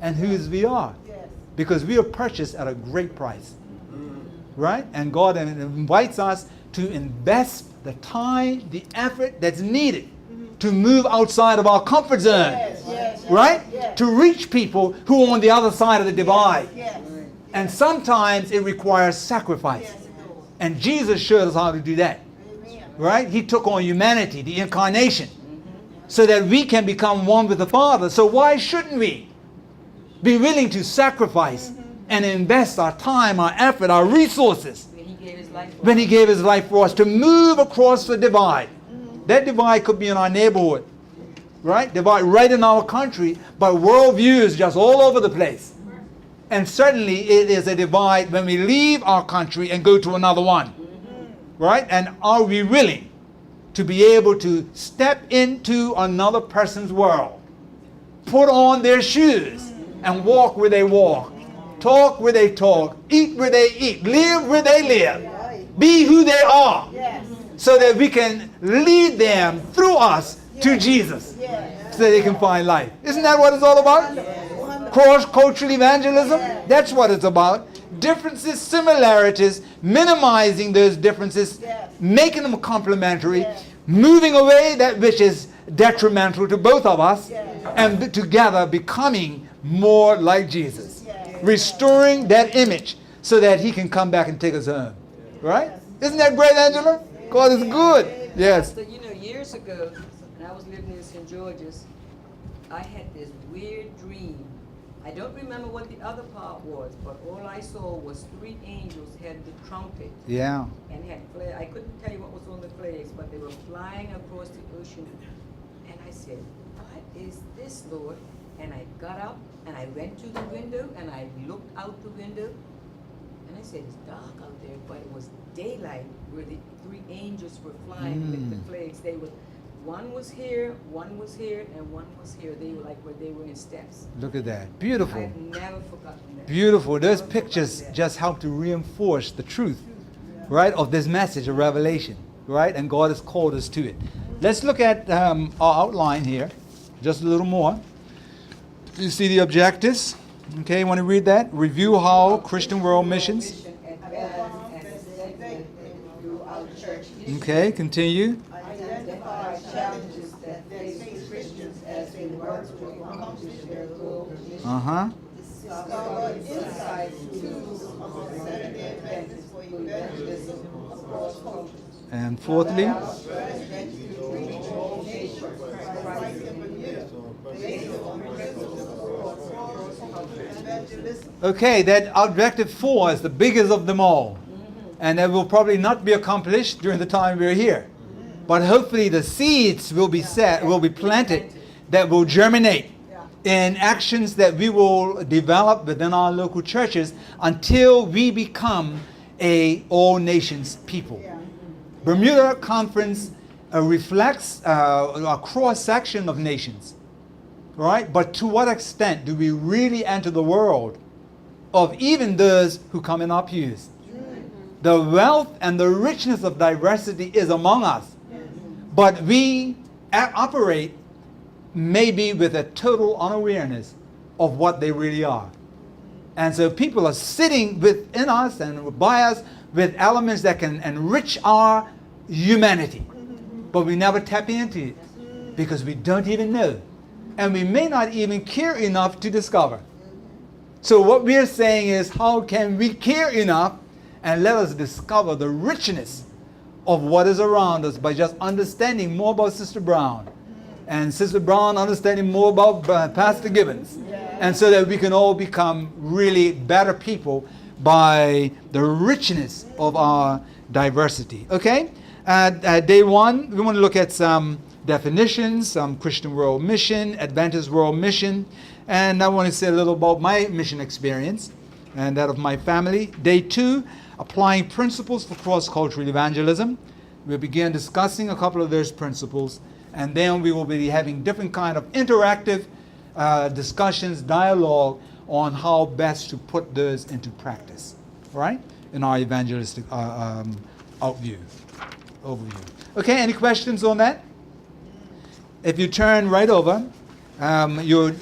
and whose we are. Because we are purchased at a great price. Right? And God invites us to invest the time, the effort that's needed to move outside of our comfort zone. Right? To reach people who are on the other side of the divide. And sometimes it requires sacrifice. And Jesus showed us how to do that. Right? He took on humanity, the incarnation, so that we can become one with the Father. So why shouldn't we be willing to sacrifice and invest our time, our effort, our resources When he gave his life for when he gave his life for us to move across the divide? That divide could be in our neighborhood, right? Divide right in our country, but worldview is just all over the place. And certainly it is a divide when we leave our country and go to another one. Right? And are we willing to be able to step into another person's world, put on their shoes, and walk where they walk, talk where they talk, eat where they eat, live where they live, be who they are, so that we can lead them through us to Jesus, so they can find life. Isn't that what it's all about? Cross-cultural evangelism? That's what it's about. Differences, similarities, minimizing those differences, making them complementary, moving away that which is detrimental to both of us, and together becoming more like Jesus. Restoring that image so that he can come back and take us home. Right? Isn't that great, Angela? God is good. Yes. So, you know, years ago, when I was living in St. George's, I had this weird dream. I don't remember what the other part was, but all I saw was 3 angels had the trumpet. Yeah. And had flags. I couldn't tell you what was on the flags, but they were flying across the ocean. And I said, what is this, Lord? And I got up and I went to the window and I looked out the window. And I said, it's dark out there, but it was daylight where the 3 angels were flying with the flags. They were, one was here, and one was here. They were like where they were in steps. Look at that. Beautiful. I've never forgotten that. Beautiful. Those pictures just help to reinforce the truth, right, of this message of Revelation, right? And God has called us to it. Let's look at our outline here, just a little more. You see the objectives? Okay, you want to read that? Review how Christian world missions. Okay, continue. Identify challenges that face Christians as they work to accomplish their goal. Uh-huh. Discover insights, tools among Seventh-day Adventists for evangelism across cultures. And fourthly, Strategies to reach all nations, Christ in Bermuda, based on principles of cross-cultural evangelism. okay, that objective 4 is the biggest of them all. And that will probably not be accomplished during the time we're here. But hopefully the seeds will be planted that will germinate in actions that we will develop within our local churches until we become a all nations people. Bermuda Conference reflects a cross-section of nations, right? But to what extent do we really enter the world of even those who come in our pews? The wealth and the richness of diversity is among us, but we operate maybe with a total unawareness of what they really are. And so people are sitting within us and by us with elements that can enrich our humanity, but we never tap into it because we don't even know, and we may not even care enough to discover. So what we're saying is, how can we care enough and let us discover the richness of what is around us by just understanding more about Sister Brown, and Sister Brown understanding more about Pastor Gibbons, and so that we can all become really better people by the richness of our diversity. Okay? Day one, we want to look at some definitions, some Christian world mission, Adventist world mission, and I want to say a little about my mission experience and that of my family. Day two, applying principles for cross-cultural evangelism. We'll begin discussing a couple of those principles, and then we will be having different kind of interactive discussions, dialogue on how best to put those into practice, right, in our evangelistic overview. Okay, any questions on that? If you turn right over, you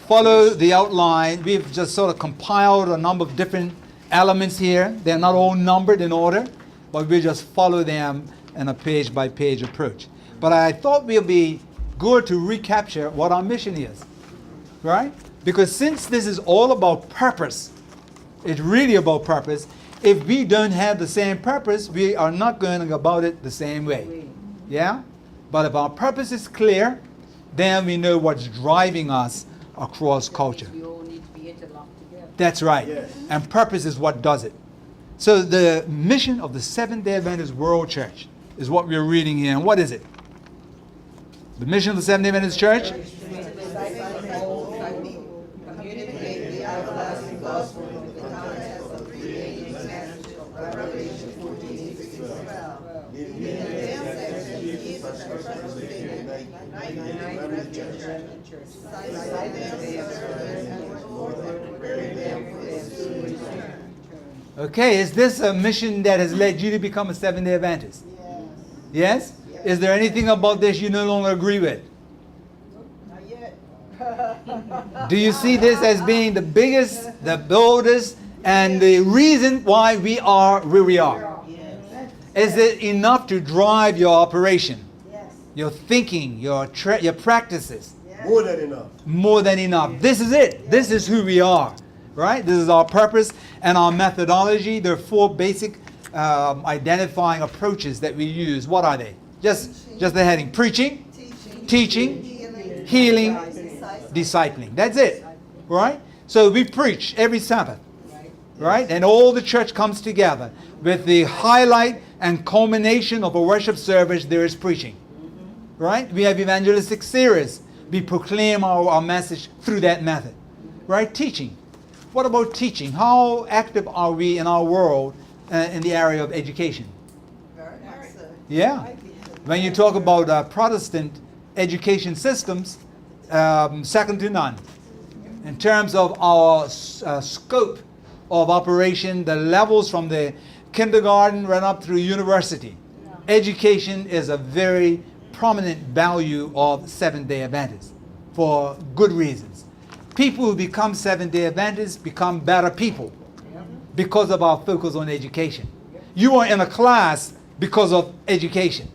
follow the outline. We've just sort of compiled a number of different elements here. They're not all numbered in order, but we just follow them in a page-by-page approach. But I thought it would be good to recapture what our mission is, right? Because since this is all about purpose, it's really about purpose. If we don't have the same purpose, we are not going about it the same way. Yeah? But if our purpose is clear, then we know what's driving us across culture. We all need to be interlocked together. That's right. Yes. And purpose is what does it. So the mission of the Seventh-day Adventist World Church is what we're reading here. And what is it? The mission of the Seventh-day Adventist Church? Communicate the everlasting gospel with the context of creating message of Revelation 14:16. Okay, is this a mission that has led you to become a Seventh-day Adventist? Yes? Is there anything about this you no longer agree with? Not yet. Do you see this as being the biggest, the boldest, and the reason why we are where we are? Is it enough to drive your operation, your thinking, your practices? More than enough. More than enough. This is it. This is who we are, right? This is our purpose and our methodology. There are four basic identifying approaches that we use. What are they? Just the heading: preaching, teaching, healing, discipling. That's it, right? So we preach every Sabbath, right? And all the church comes together with the highlight and culmination of a worship service. There is preaching, right? We have evangelistic series. We proclaim our message through that method, right? Teaching. What about teaching? How active are we in our world in the area of education? Very much so. Yeah. When you talk about Protestant education systems, second to none. In terms of our scope of operation, the levels from the kindergarten right up through university, education is a very prominent value of Seventh-day Adventists for good reasons. People who become Seventh-day Adventists become better people because of our focus on education. You are in a class because of education,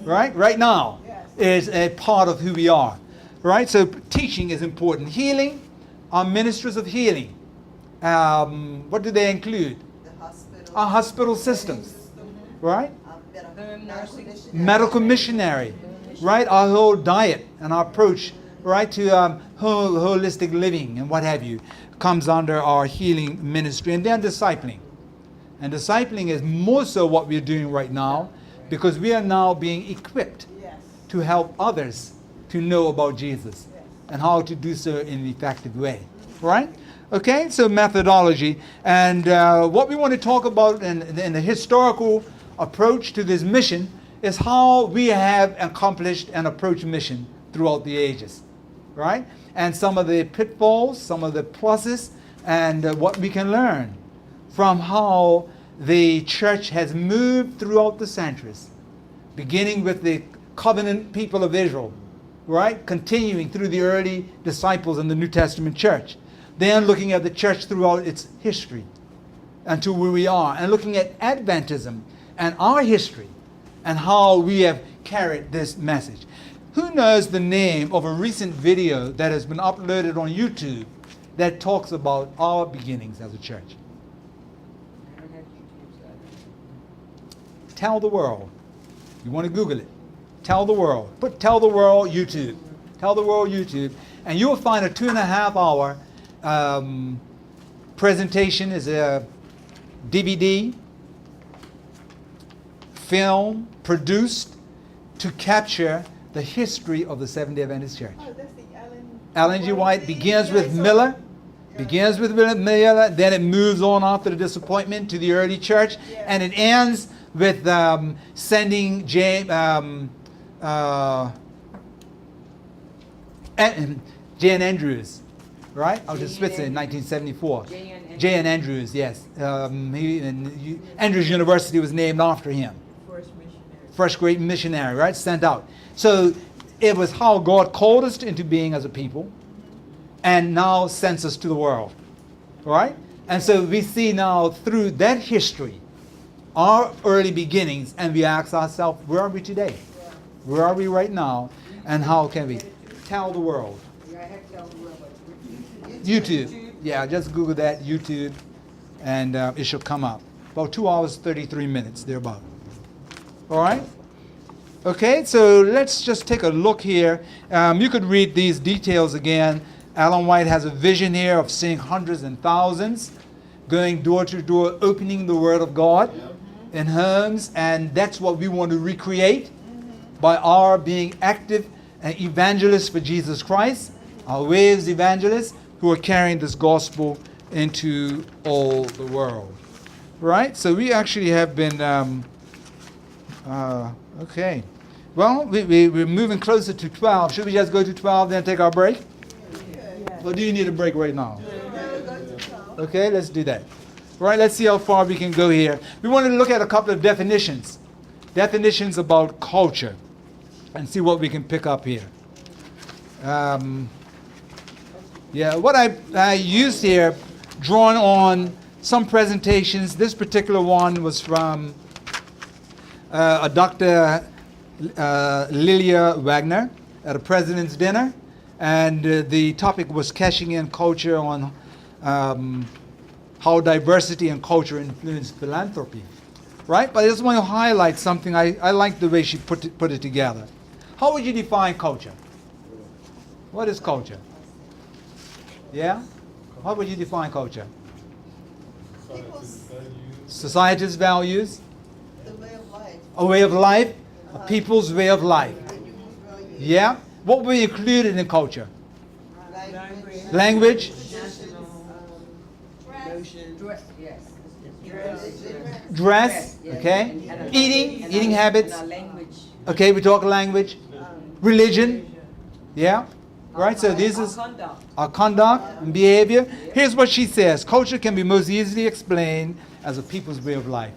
right? Right now is a part of who we are, right? So teaching is important. Healing, our ministers of healing. What do they include? The hospital. Our hospital systems, right? Medical Medical missionary, right? Our whole diet and our approach, right, to holistic living and what have you, comes under our healing ministry. And then discipling. And discipling is more so what we're doing right now, because we are now being equipped to help others to know about Jesus and how to do so in an effective way, right? Okay, so methodology. And what we want to talk about in the historical approach to this mission is how we have accomplished and approached mission throughout the ages, right? And some of the pitfalls, some of the pluses, and what we can learn from how the church has moved throughout the centuries, beginning with the covenant people of Israel, right? Continuing through the early disciples in the New Testament church. Then looking at the church throughout its history and to where we are, and looking at Adventism and our history and how we have carried this message. Who knows the name of a recent video that has been uploaded on YouTube that talks about our beginnings as a church? Tell the world. You want to Google it. Tell the world. Put Tell the World YouTube. Tell the World YouTube. And you'll find a 2.5 hour presentation. Is a DVD, film produced to capture the history of the Seventh-day Adventist Church. Oh, that's the Ellen G. White begins with Miller, then it moves on after the disappointment to the early church, and it ends with sending Jane Andrews, right, out to Switzerland in 1974. J.N. Andrews, yes. Andrews University was named after him. First great missionary, right? Sent out. So it was how God called us into being as a people and now sends us to the world. Right? And so we see now through that history our early beginnings, and we ask ourselves, where are we today? Where are we right now? And how can we tell the world? YouTube. Yeah, just Google that, YouTube, and it should come up. About 2 hours, 33 minutes, thereabout. All right? Okay, so let's just take a look here. You could read these details again. Ellen White has a vision here of seeing hundreds and thousands, going door to door, opening the Word of God in homes, and that's what we want to recreate by our being active evangelists for Jesus Christ, our waves evangelists, who are carrying this gospel into all the world. Right? So we actually have been, okay. Well, we're moving closer to 12. Should we just go to 12 then take our break? Or do you need a break right now? Okay, let's do that. Right, let's see how far we can go here. We want to look at a couple of definitions. Definitions about culture. And see what we can pick up here. Yeah, what I used here, drawn on some presentations. This particular one was from a Dr. Lilia Wagner at a president's dinner. And the topic was cashing in culture on how diversity and culture influence philanthropy. Right? But I just want to highlight something. I like the way she put it together. How would you define culture? What is culture? Yeah? How would you define culture? Society's values. The way of life. A way of life. A people's way of life. Yeah? What would be included in culture? Language. Dress. Okay. Eating habits. Okay, we talk language. Religion. Yeah. Right, so this is our conduct and behavior. Here's what she says. Culture can be most easily explained as a people's way of life.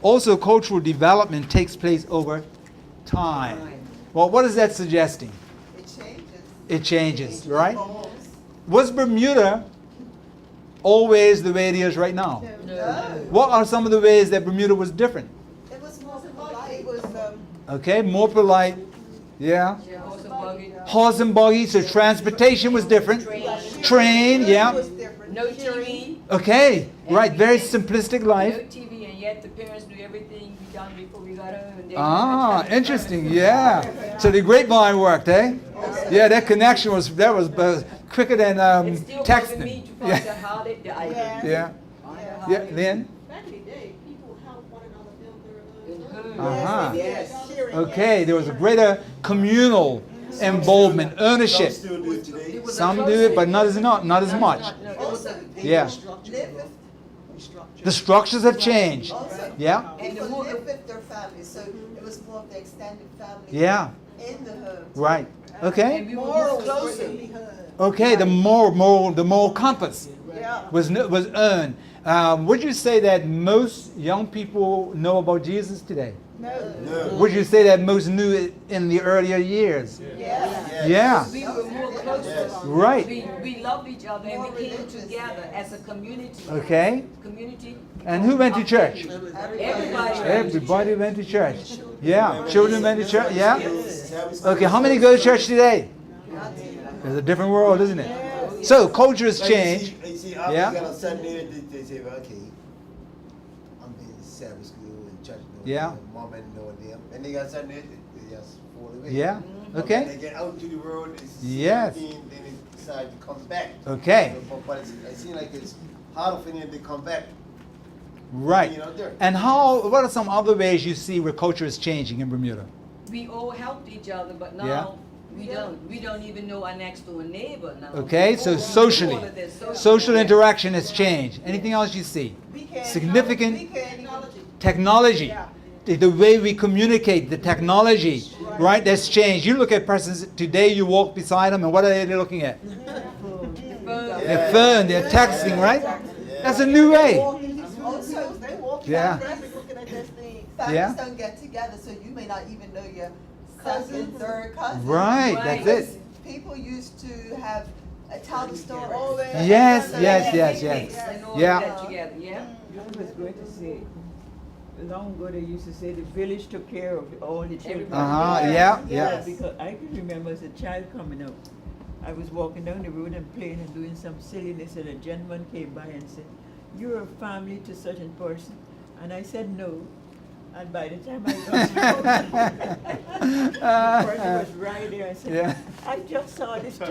Also, cultural development takes place over time. Well, what is that suggesting? It changes. It changes, right? Was Bermuda always the way it is right now? No. What are some of the ways that Bermuda was different? It was more polite. It was Okay, more polite. Yeah. Horse and buggy, so transportation was different. Train, yeah. No TV. Okay, right, very simplistic No life. TV, and yet the parents knew everything we done before we got home. And they Ah, interesting, yeah. So the grapevine worked, eh? Yeah, that connection was quicker than It's still bugging me texting. to find out how they died. Yeah, yeah, Lynn? Back in the day, people helped one another build their own. Uh-huh. yes. Okay, there was a greater communal involvement, ownership. Some still do it today. Some do it, but not as much. Also, Yeah. live with, The structures have changed. also, Yeah, people live with their families, so it was more of the extended family. yeah, In the home. right. Okay, And we were More more closer. okay. The moral compass Yeah. was earned. Would you say that most young people know about Jesus today? No. No. Would you say that most knew it in the earlier years? Yeah. Yeah, We were more closer. right. We loved each other and we came together as a community. Okay. Community. And who went to church? Everybody. Everybody went to church. Yeah, children went to church. Yeah. Okay, how many go to church today? It's a different world, isn't it? So culture has changed. You see, Yeah. on Sunday, they say, well, okay, I'm in Sabbath school and church. Yeah. Mom and know them. And they got Sunday, they just fall away. Yeah. But Okay. when they get out to the world, it's Yes. then they decide to come back. Okay. But it seems like it's harder for them to come back Right. You know, there. And what are some other ways you see where culture is changing in Bermuda? We all helped each other, but now Yeah. we don't even know our next door neighbor now. Okay, so All socially, of this, social yeah. interaction has changed. Anything else you see? Significant technology. The way we communicate, the technology, right? That's changed. You look at persons today, you walk beside them, and what are they looking at? Their phone, they're texting, right? That's a new way. Also, They walking Yeah. down traffic looking at this thing. families Yeah. don't get together, so you may not even know your second, third cousin. Right, Right. that's it. People used to have tell the story. Yes, yes, Yeah, yes, picnics yes. and all Yeah. of that together, yeah. I was going to say, long ago they used to say the village took care of all the children. Yeah, yeah. Because I can remember as a child coming up, I was walking down the road and playing and doing some silliness, and a gentleman came by and said, "You're a family to such a person," and I said no. And by the time I got home, the person was right there. I said, Yeah. "I just saw this child."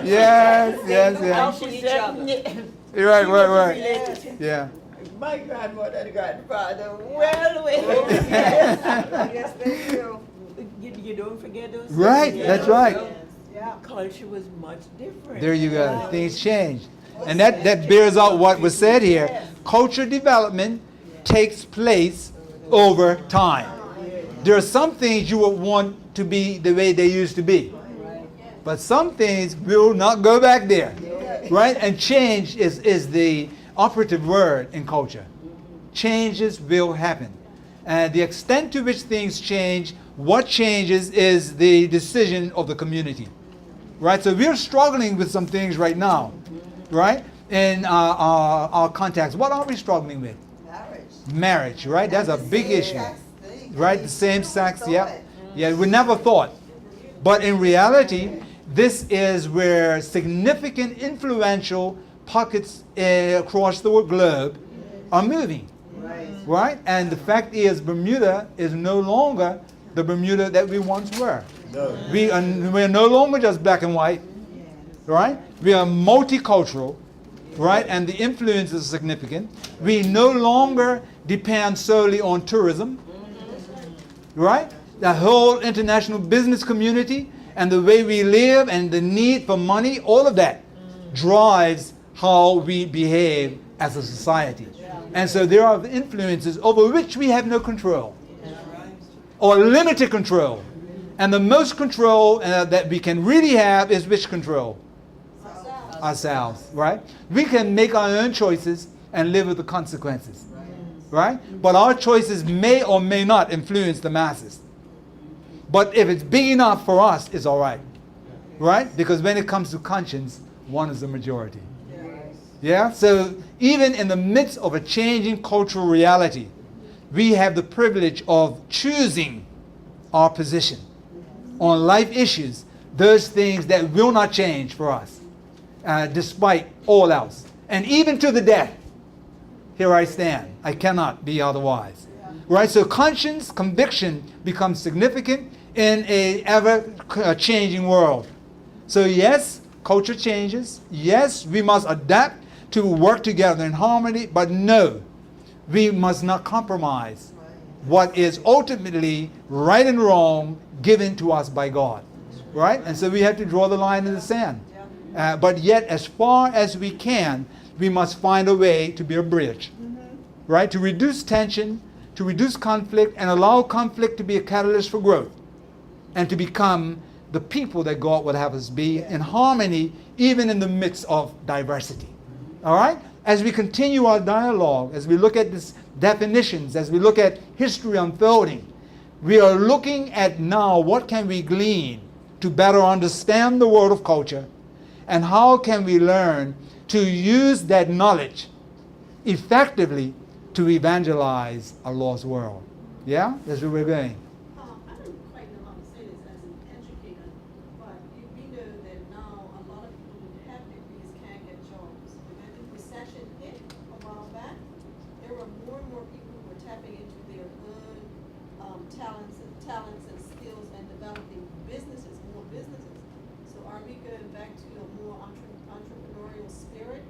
Yes, yes, And yes. she Each said, other. Right, she right, was right. related. Yeah. My grandmother and grandfather, well, Yes, they do. you don't forget those Right, things. that's right. Yeah. Culture was much different. There you go. Things change. And that bears out what was said here. Culture development takes place over time. There are some things you would want to be the way they used to be. But some things will not go back there. Right? And change is the operative word in culture. Changes will happen. And the extent to which things change, what changes is the decision of the community. Right? So we're struggling with some things right now. Right? In our context. What are we struggling with? Marriage, right? That's a big issue. Right? The same sex, yeah. Yeah, we never thought. But in reality, this is where significant influential pockets across the are moving. Right? And the fact is, Bermuda is no longer the Bermuda that we once were. No. We're no longer just black and white. Right? We are multicultural. Right? And the influence is significant. We no longer depend solely on tourism. Right? The whole international business community and the way we live and the need for money, all of that drives how we behave as a society. And so there are influences over which we have no control or limited control. And the most control that we can really have is which control? Ourselves, right? We can make our own choices and live with the consequences, right? But our choices may or may not influence the masses. But if it's big enough for us, it's all right, right? Because when it comes to conscience, one is the majority. Yeah? So even in the midst of a changing cultural reality, we have the privilege of choosing our position on life issues, those things that will not change for us. Despite all else. And even to the death, here I stand. I cannot be otherwise. Right? So conscience, conviction becomes significant in an ever-changing world. So yes, culture changes. Yes, we must adapt to work together in harmony. But no, we must not compromise what is ultimately right and wrong given to us by God. Right? And so we have to draw the line in the sand. But yet, as far as we can, we must find a way to be a bridge, right? To reduce tension, to reduce conflict, and allow conflict to be a catalyst for growth, and to become the people that God would have us be in harmony, even in the midst of diversity. All right? As we continue our dialogue, as we look at these definitions, as we look at history unfolding, we are looking at now what can we glean to better understand the world of culture. And how can we learn to use that knowledge effectively to evangelize a lost world? Yeah? That's where we're going. I don't quite know how to say this as an educator, but we know that now a lot of people who have degrees can't get jobs. When the recession hit a while back, there were more and more people who were tapping into their own talents and skills and developing more businesses. So are we going back to a more entrepreneurial spirit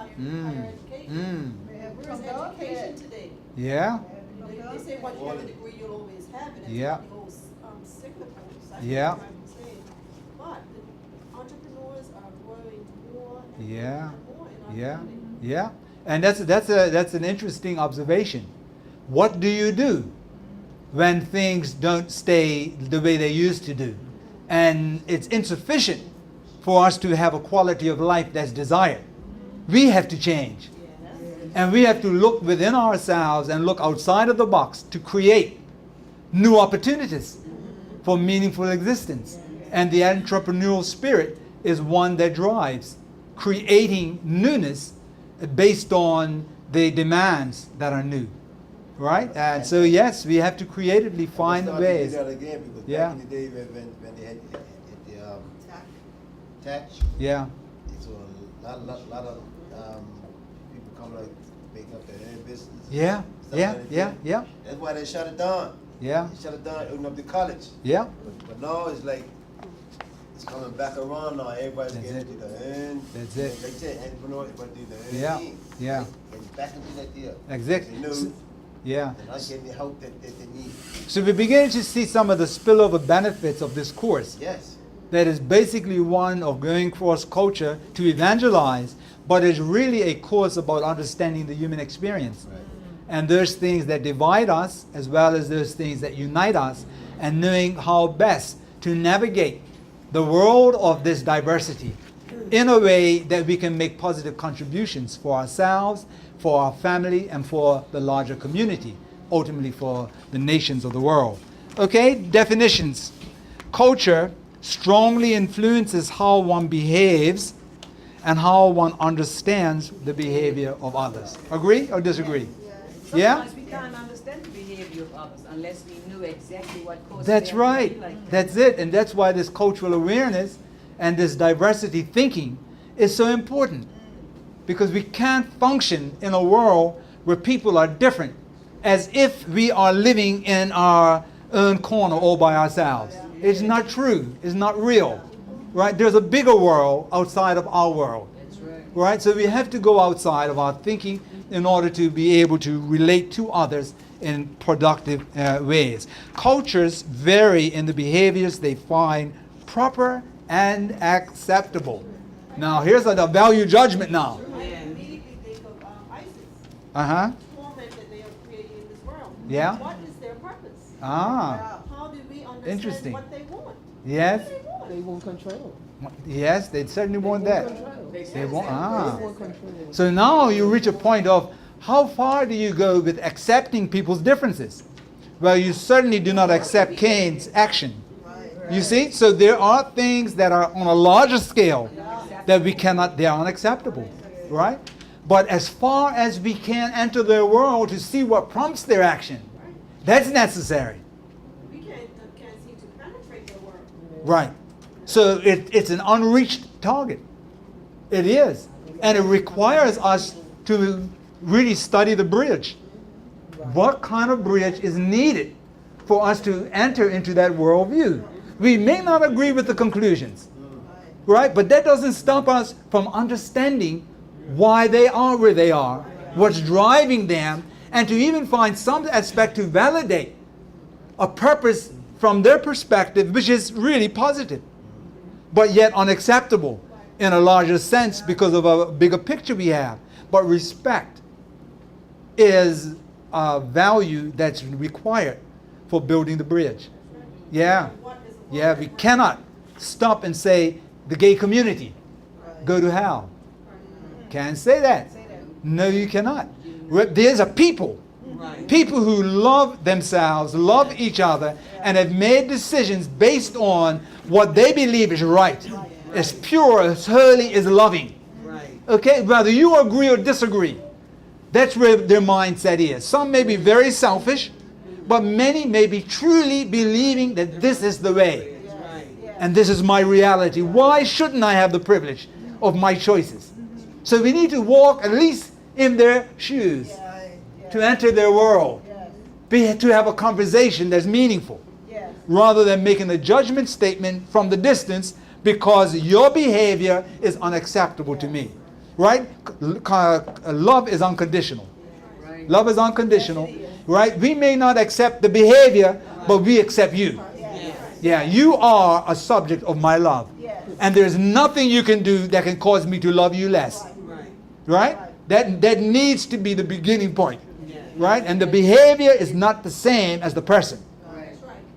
higher education. Where's education today? Yeah. They say once you have a degree, you'll always have it. That's Yeah. what the old cyclical Yeah. saying. But the entrepreneurs are growing more and Yeah. more in our Yeah. community. Yeah. And that's an interesting observation. What do you do when things don't stay the way they used to do? And it's insufficient for us to have a quality of life that's desired. We have to change. And we have to look within ourselves and look outside of the box to create new opportunities for meaningful existence. And the entrepreneurial spirit is one that drives creating newness based on the demands that are new. Right? And so, yes, we have to creatively find ways. That again, because Yeah. back in the day when they had the tax, Yeah. so a lot of people come like make up their own business. Yeah. stuff Yeah. like Yeah. that. Yeah. That's why they shut it down. Yeah. They shut it down, open up the college. Yeah. But now it's like it's coming back around now. Everybody's That's getting it. to the end. That's it. Like I said, entrepreneurs, but do the Yeah. thing. Yeah. And back into that deal. Exactly. They know, Yeah. and not getting the help that they need. So we begin to see some of the spillover benefits of this course. Yes. That is basically one of going cross culture to evangelize, but it's really a course about understanding the human experience. Right. And those things that divide us as well as those things that unite us, and knowing how best to navigate the world of this diversity in a way that we can make positive contributions for ourselves, for our family, and for the larger community, ultimately for the nations of the world. Okay, definitions. Culture strongly influences how one behaves and how one understands the behavior of others. Agree or disagree? Yeah? Sometimes we can't understand the behavior of others unless we knew exactly what caused That's them to right. be like that. That's it. And that's why this cultural awareness and this diversity thinking is so important. Because we can't function in a world where people are different as if we are living in our own corner all by ourselves. It's not true. It's not real. Right? There's a bigger world outside of our world. That's right. Right? So we have to go outside of our thinking in order to be able to relate to others in productive ways. Cultures vary in the behaviors they find proper and acceptable. Now, here's a value judgment now. I immediately think of ISIS, Uh-huh. torment that they are creating in this world. Yeah. What is their purpose? Ah. How do we understand Interesting. what they want? Yes. What do they want? They want control. Yes, they certainly want that. They They want, They ah. want control. So now you reach a point of how far do you go with accepting people's differences? Well, you certainly do not accept Cain's action. You see? So there are things that are on a larger scale that we cannot, they are unacceptable. Right? But as far as we can enter their world to see what prompts their action, that's necessary. We can't seem to penetrate their world. Right. So it's an unreached target. It is. And it requires us to really study the bridge. What kind of bridge is needed for us to enter into that worldview? We may not agree with the conclusions, right? But that doesn't stop us from understanding why they are where they are, what's driving them, and to even find some aspect to validate a purpose from their perspective, which is really positive, but yet unacceptable in a larger sense because of a bigger picture we have. But respect is a value that's required for building the bridge. Yeah. Yeah, we cannot stop and say the gay community go to hell. Can't say that. No, you cannot. There's a people. People who love themselves, love each other, and have made decisions based on what they believe is right. As pure, as holy, as loving. Okay, whether you agree or disagree, that's where their mindset is. Some may be very selfish, but many may be truly believing that this is the way. And this is my reality. Why shouldn't I have the privilege of my choices? So we need to walk at least in their shoes to enter their world. To have a conversation that's meaningful. Rather than making a judgment statement from the distance because your behavior is unacceptable to me. right? Love is unconditional. Right. Love is unconditional, right? We may not accept the behavior, but we accept you. Yeah, you are a subject of my love. And there's nothing you can do that can cause me to love you less. Right? That needs to be the beginning point. Right? And the behavior is not the same as the person. Right.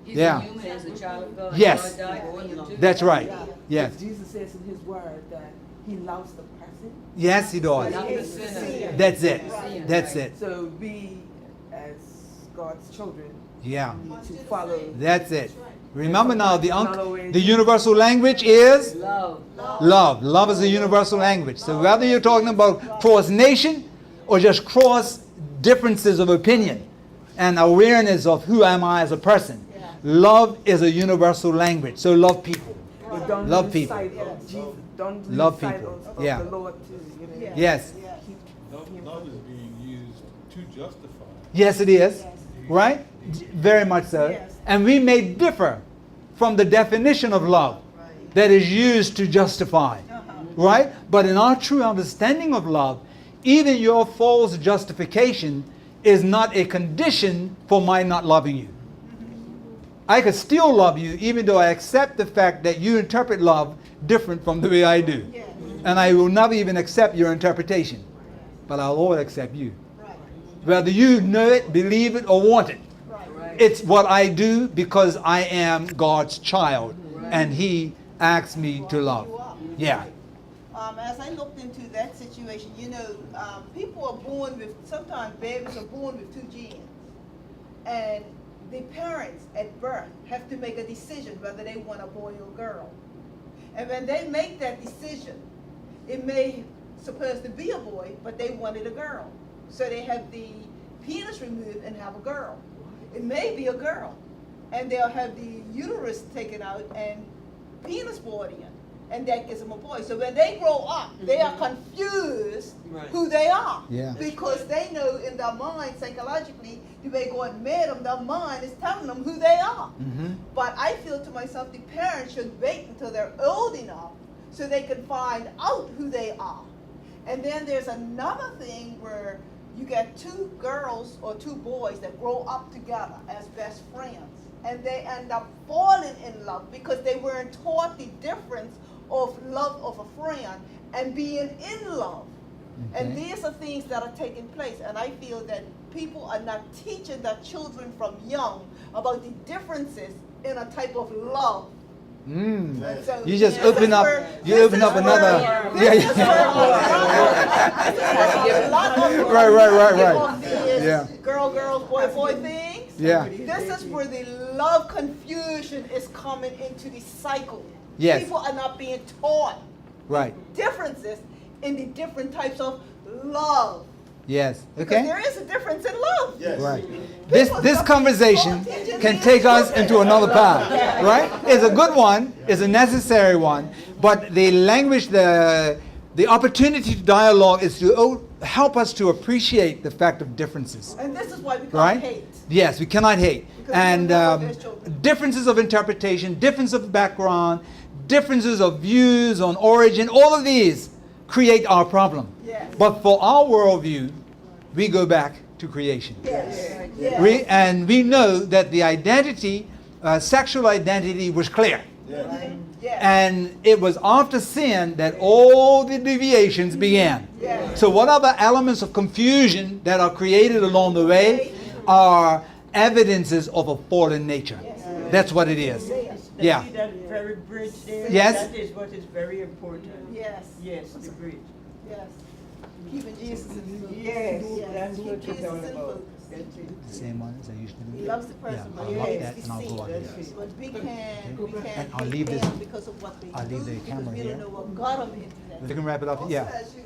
He's Yeah. a human as a child of God. Yes. God died for him too. That's right. Yes. Jesus says in his word that he loves the person. Yes, he does. Not the sinner. That's it. Right. That's it. So we, as God's children, Yeah. need to follow. That's it. Remember now, the universal language is Love. love. Love is a universal language. So whether you're talking about cross nation or just cross differences of opinion and awareness of who am I as a person, love is a universal language. So love people. But don't Love lose people. sight of Jesus. Don't lose Love sight people. of Yeah. the Lord too. You know? Yes. Love is being used to justify. Yes, it is. Right? Very much so. And we may differ from the definition of love that is used to justify. Right? But in our true understanding of love, even your false justification is not a condition for my not loving you. I could still love you even though I accept the fact that you interpret love different from the way I do. And I will never even accept your interpretation. But I'll always accept you. Whether you know it, believe it, or want it. It's what I do because I am God's child. And He asks me to love. Yeah. As I looked into that situation, you know, people are born with, sometimes babies are born with two genes. And the parents at birth have to make a decision whether they want a boy or girl. And when they make that decision, it may supposed to be a boy, but they wanted a girl. So they have the penis removed and have a girl. It may be a girl. And they'll have the uterus taken out and penis brought in. And that gives them a boy. So when they grow up, they are confused who they are. Yeah. Because they know in their mind, psychologically, the way God made them, their mind is telling them who they are. But I feel to myself, the parents should wait until they're old enough so they can find out who they are. And then there's another thing where you get two girls or two boys that grow up together as best friends. And they end up falling in love because they weren't taught the difference of love of a friend and being in love. And these are things that are taking place. And I feel that people are not teaching their children from young about the differences in a type of love. And so You just this open is up. where- You this open is up where- another. this is where a lot of Right. these Yeah. girl, boy things. Yeah. This is where the love confusion is coming into the cycle. Yes. People are not being taught Right. differences in the different types of love. Yes. Because Okay. there is a difference in love. Yes. Right. This conversation can take us into another path, right? It's a good one, it's a necessary one, but the language, the opportunity to dialogue is to help us to appreciate the fact of differences, And this is why we can't right? hate. Yes, we cannot hate. Because And we love our children. differences of interpretation, difference of background, differences of views on origin, all of these create our problem. Yes. But for our worldview, we go back to creation. Yes. Yes. And we know that the identity, sexual identity was clear. Yes. And it was after sin that all the deviations began. Yes. So what other elements of confusion that are created along the way are evidences of a fallen nature. That's what it is. Yeah. See that very bridge there? Yes. That is what is very important. Yes. Yes, the bridge. Yes. Keeping Jesus in focus. Yes, Yes. that's Keep what Jesus you're in talking about. focus. That's it. The same one as I used to do. He loves the person, Yeah, but I'll he lock hates that the and I'll go out seed. here. But we can't And I'll hate leave them this- because of what they I'll do, leave the because camera we here. don't know what got them into that. You can wrap it up. Also, Yeah. as you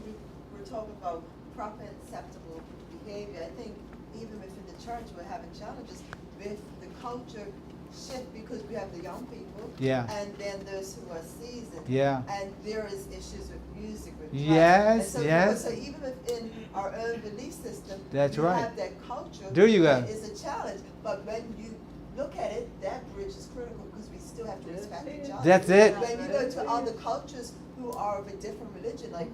were talking about proper and acceptable behavior, I think even within the church, we're having challenges with the culture shift because we have the young people. Yeah. And then those who are seasoned. Yeah. And there is issues with music, with Yes, and so yes. So even within our own belief system, That's we right. have that culture. There you go. that is a challenge. But when you look at it, that bridge is critical because we still have to respect each other. That's it. When you go to other cultures who are of a different religion, like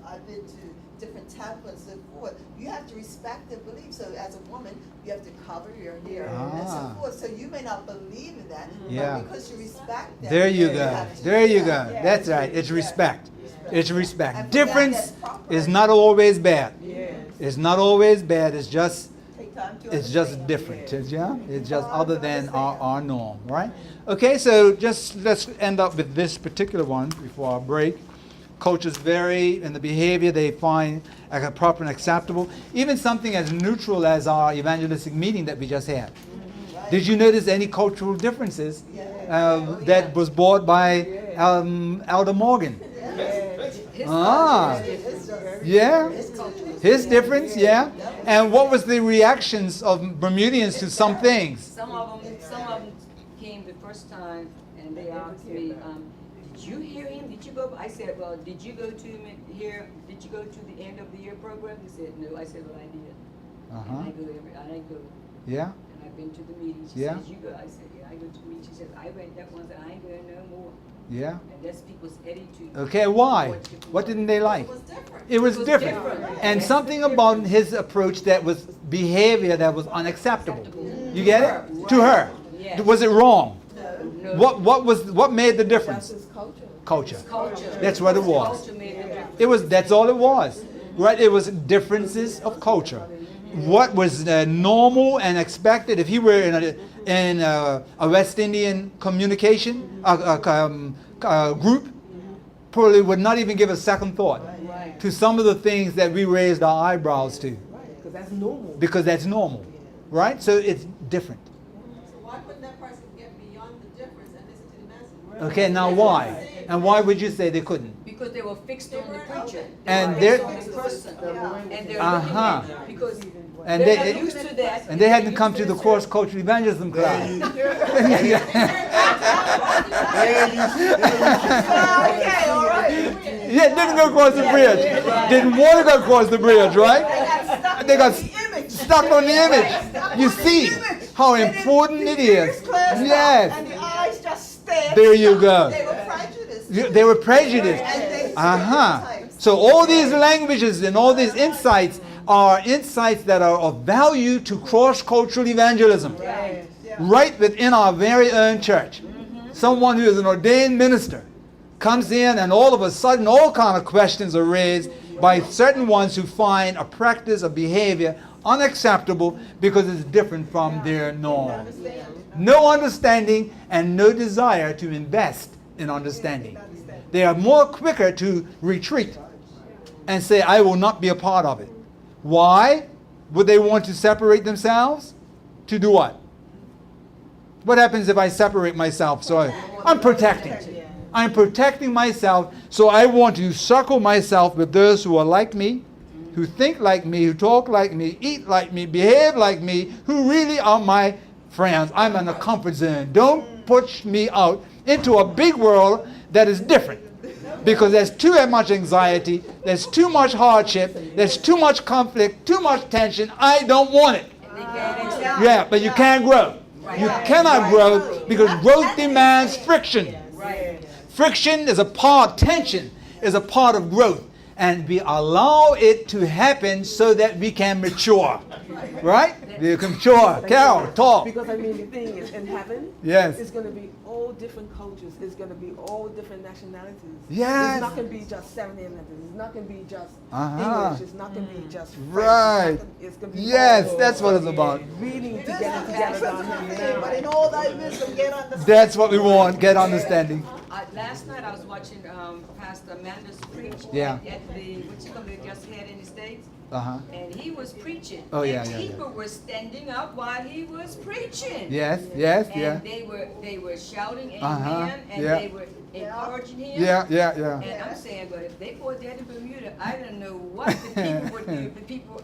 I've been to different temples and so forth, you have to respect their beliefs. So as a woman, you have to cover your hair and so forth. So you may not believe in that, Yeah. but because you respect them. There you you go. have to There you do go. that. That's right. It's respect. It's respect. And Difference that's proper. is not always bad. Yes. It's not always bad. It's just Take time to it's just understand. different. Yes. Yeah. It's just Hard other to than understand. our norm, right? Okay, so just let's end up with this particular one before our break. Cultures vary in the behavior they find proper and acceptable. Even something as neutral as our evangelistic meeting that we just had. Did you notice any cultural differences that was brought by Elder Morgan? His Ah, culture is different. yeah. His culture is His difference, yeah. And what was the reactions of Bermudians to some things? Some of them came the first time and they asked me, did you hear him? Did you go? I said, well, did you go to him here? Did you go to the end of the year program? They said, no. I said, well, I did. And I go. Yeah. And I've been to the meetings. She Yeah. says, you go. I said, yeah, I go to the meetings. She said, I went that once and I ain't going no more. Yeah. And that's people's attitude. Okay, why? What didn't they like? It was different. It was It was different. different. And something about his approach that was behavior that was unacceptable. You get it? To her. Yes. Was it wrong? No. What made the difference? That's his culture. Culture. Culture. That's what it was. Culture made the difference. It was, that's all it was. Right? It was differences of culture. What was normal and expected if he were in a West Indian communication group, probably would not even give a second thought Right. to some of the things that we raised our eyebrows to, Because that's normal. because that's normal, right? So it's different. So why couldn't that person get beyond the difference and listen to the message? Okay, now why? And why would you say they couldn't? Because they were fixed on the preacher. And were they're- fixed on the person. And they're Uh-huh. looking at because And they're they- not used to that. And they hadn't They're come used to the this cross-cultural evangelism class. Okay, all right. Yeah, didn't go across the bridge. Didn't want to go across the bridge, right? They got stuck on the image. You see how important it is. Yes. And the eyes just stared. There you go. They were prejudiced. They were prejudiced. And they Uh-huh. So all these languages and all these insights are insights that are of value to cross-cultural evangelism. Right within our very own church. Someone who is an ordained minister comes in and all of a sudden all kind of questions are raised by certain ones who find a practice, a behavior unacceptable because it's different from their norm. No understanding and no desire to invest in understanding. They are more quicker to retreat and say, I will not be a part of it. Why would they want to separate themselves? To do what? What happens if I separate myself? So I'm protecting. I'm protecting myself, so I want to circle myself with those who are like me, who think like me, who talk like me, eat like me, behave like me, who really are my friends. I'm in a comfort zone. Don't push me out into a big world that is different. Because there's too much anxiety, there's too much hardship, there's too much conflict, too much tension. I don't want it. Yeah, but you can't grow. You cannot grow because growth demands friction. Friction is a part, tension is a part of growth. And we allow it to happen so that we can mature. Right? We can mature. Carol, talk. Because I mean, the thing is, in heaven, Yes. it's going to be all different cultures. It's going to be all different nationalities. Yes. It's not going to be just 7 Eleven. It's not going to be just Uh-huh. English. It's not going to be just French. Right. It's going to be Yes, all that's what it's about. reading together down here. But in all thy wisdom, get understanding. That's what we want. Get understanding. Last night I was watching Pastor Amanda's preach Yeah. at the, what you call it, just had in the States. Uh-huh. And he was preaching. Oh, yeah, and yeah, yeah. people were standing up while he was preaching. Yes, yes, And yeah. they were shouting amen, Uh-huh, and yeah. they were encouraging him. Yeah, yeah, yeah. And I'm saying, but if they brought that in Bermuda, I don't know what the people would do. The people,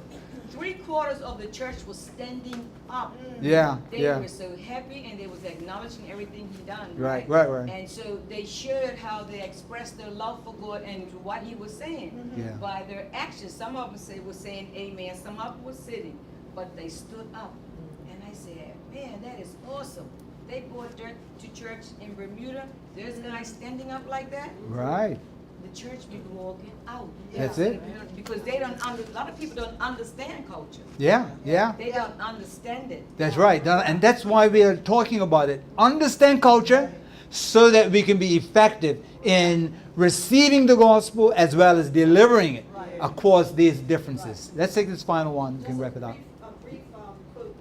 3/4 of the church was standing up. Yeah, They yeah. were so happy and they was acknowledging everything he done. Right, right, right. And so they showed how they expressed their love for God and what he was saying Yeah. by their actions. Some of them were saying amen, some of them were sitting, but they stood up. And I they said, man, that is awesome. They brought dirt to church in Bermuda. There's guys standing up like that. Right. The church be walking out. That's it. Because they don't a lot of people don't understand culture. Yeah, yeah. They don't understand it. That's right. And that's why we are talking about it. Understand culture so that we can be effective in receiving the gospel as well as delivering it across these differences. Let's take this final one. We can wrap it up. A brief quote,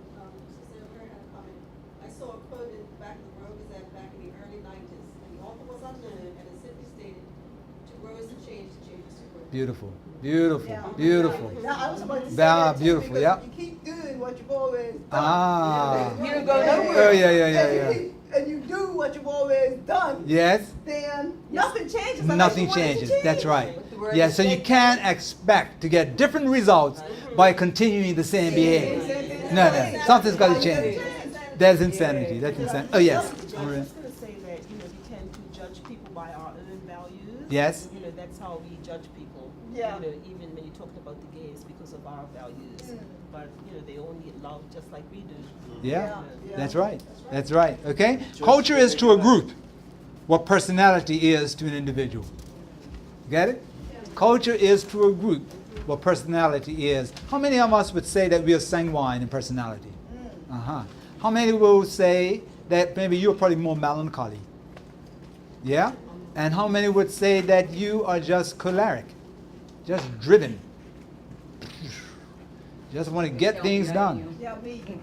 Sister Mary had a comment. I saw a quote in the back of the World Gazette back in the early 90s, and the author was unknown, and it simply stated, to grow is to change is to grow. Beautiful, beautiful, beautiful. Now, I was about to say that too, Beautiful, because yeah. if you keep doing what you've always done. Ah. You don't go nowhere. Oh, yeah. And you do what you've always done. Yes? Then nothing changes. Nothing changes. That's right. Yeah, so you can't expect to get different results by continuing the same behavior. No. Something's got to change. There's insanity. That's insanity. Oh, yes. I was just going to say that, we tend to judge people by our own values. Yes. That's how we judge people. Yeah. Even when you talked about the gays, because of our values. But, they all need love just like we do. Yeah, that's right. That's right. Okay? Culture is to a group what personality is to an individual. Get it? Culture is to a group what personality is. How many of us would say that we are sanguine in personality? How many will say that maybe you're probably more melancholy? Yeah? And how many would say that you are just choleric? Just driven? Just want to get things done.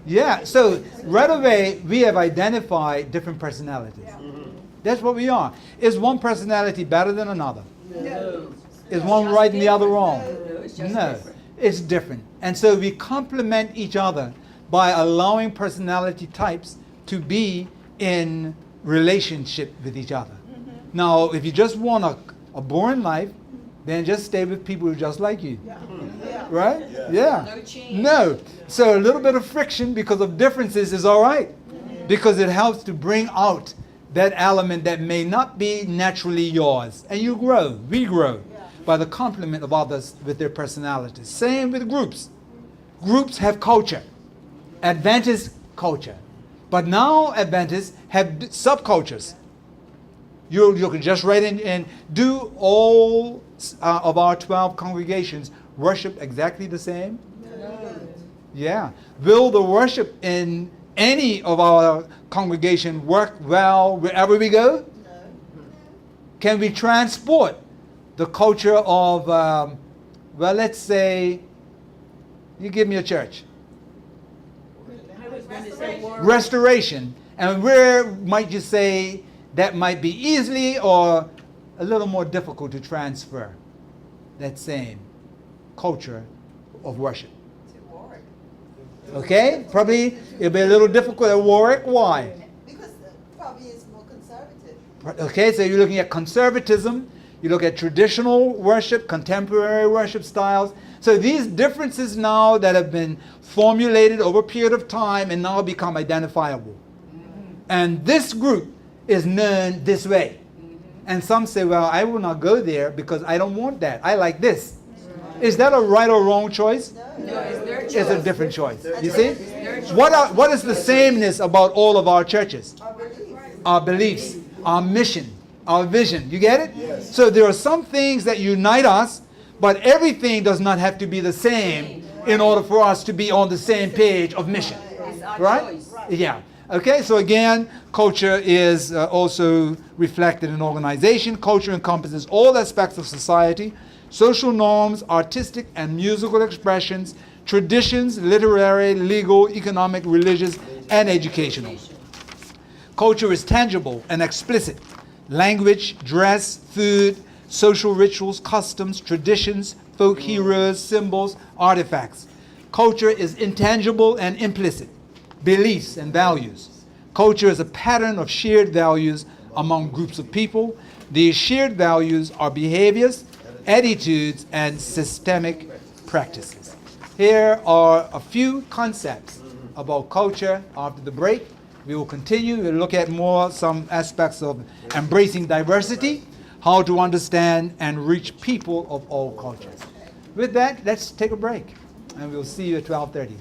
Yeah, so right away we have identified different personalities. That's what we are. Is one personality better than another? No. Is one right and the other wrong? No, It's different. And so we complement each other by allowing personality types to be in relationship with each other. Now, if you just want a boring life, then just stay with people who are just like you. Right? Yeah. No change. No. So a little bit of friction because of differences is all right. Because it helps to bring out that element that may not be naturally yours. And you grow. We grow by the complement of others with their personalities. Same with groups. Groups have culture. Adventist culture. But now Adventists have subcultures. You can just write in and do all of our 12 congregations worship exactly the same? No. Yeah. Will the worship in any of our congregation work well wherever we go? No. Can we transport the culture of, well, let's say, you give me a church. Restoration. And where might you say that might be easily or a little more difficult to transfer that same culture of worship? Okay? Probably it'll be a little difficult at Warwick. Why? Because probably it's more conservative. Okay, so you're looking at conservatism, you look at traditional worship, contemporary worship styles. So these differences now that have been formulated over a period of time and now become identifiable. And this group is known this way. And some say, well, I will not go there because I don't want that. I like this. Is that a right or wrong choice? No, it's their choice. It's a different choice. You see? What is the sameness about all of our churches? Our beliefs, our mission, our vision. You get it? Yes. So there are some things that unite us, but everything does not have to be the same in order for us to be on the same page of mission. It's our Right? choice. Yeah. Okay, so again, culture is also reflected in organization. Culture encompasses all aspects of society: social norms, artistic and musical expressions, traditions, literary, legal, economic, religious, and educational. Culture is tangible and explicit. Language, dress, food, social rituals, customs, traditions, folk heroes, symbols, artifacts. Culture is intangible and implicit. Beliefs and values. Culture is a pattern of shared values among groups of people. These shared values are behaviors, attitudes, and systemic practices. Here are a few concepts about culture. After the break, we will continue. We'll look at some aspects of embracing diversity, how to understand and reach people of all cultures. With that, let's take a break, and we'll see you at 12:30.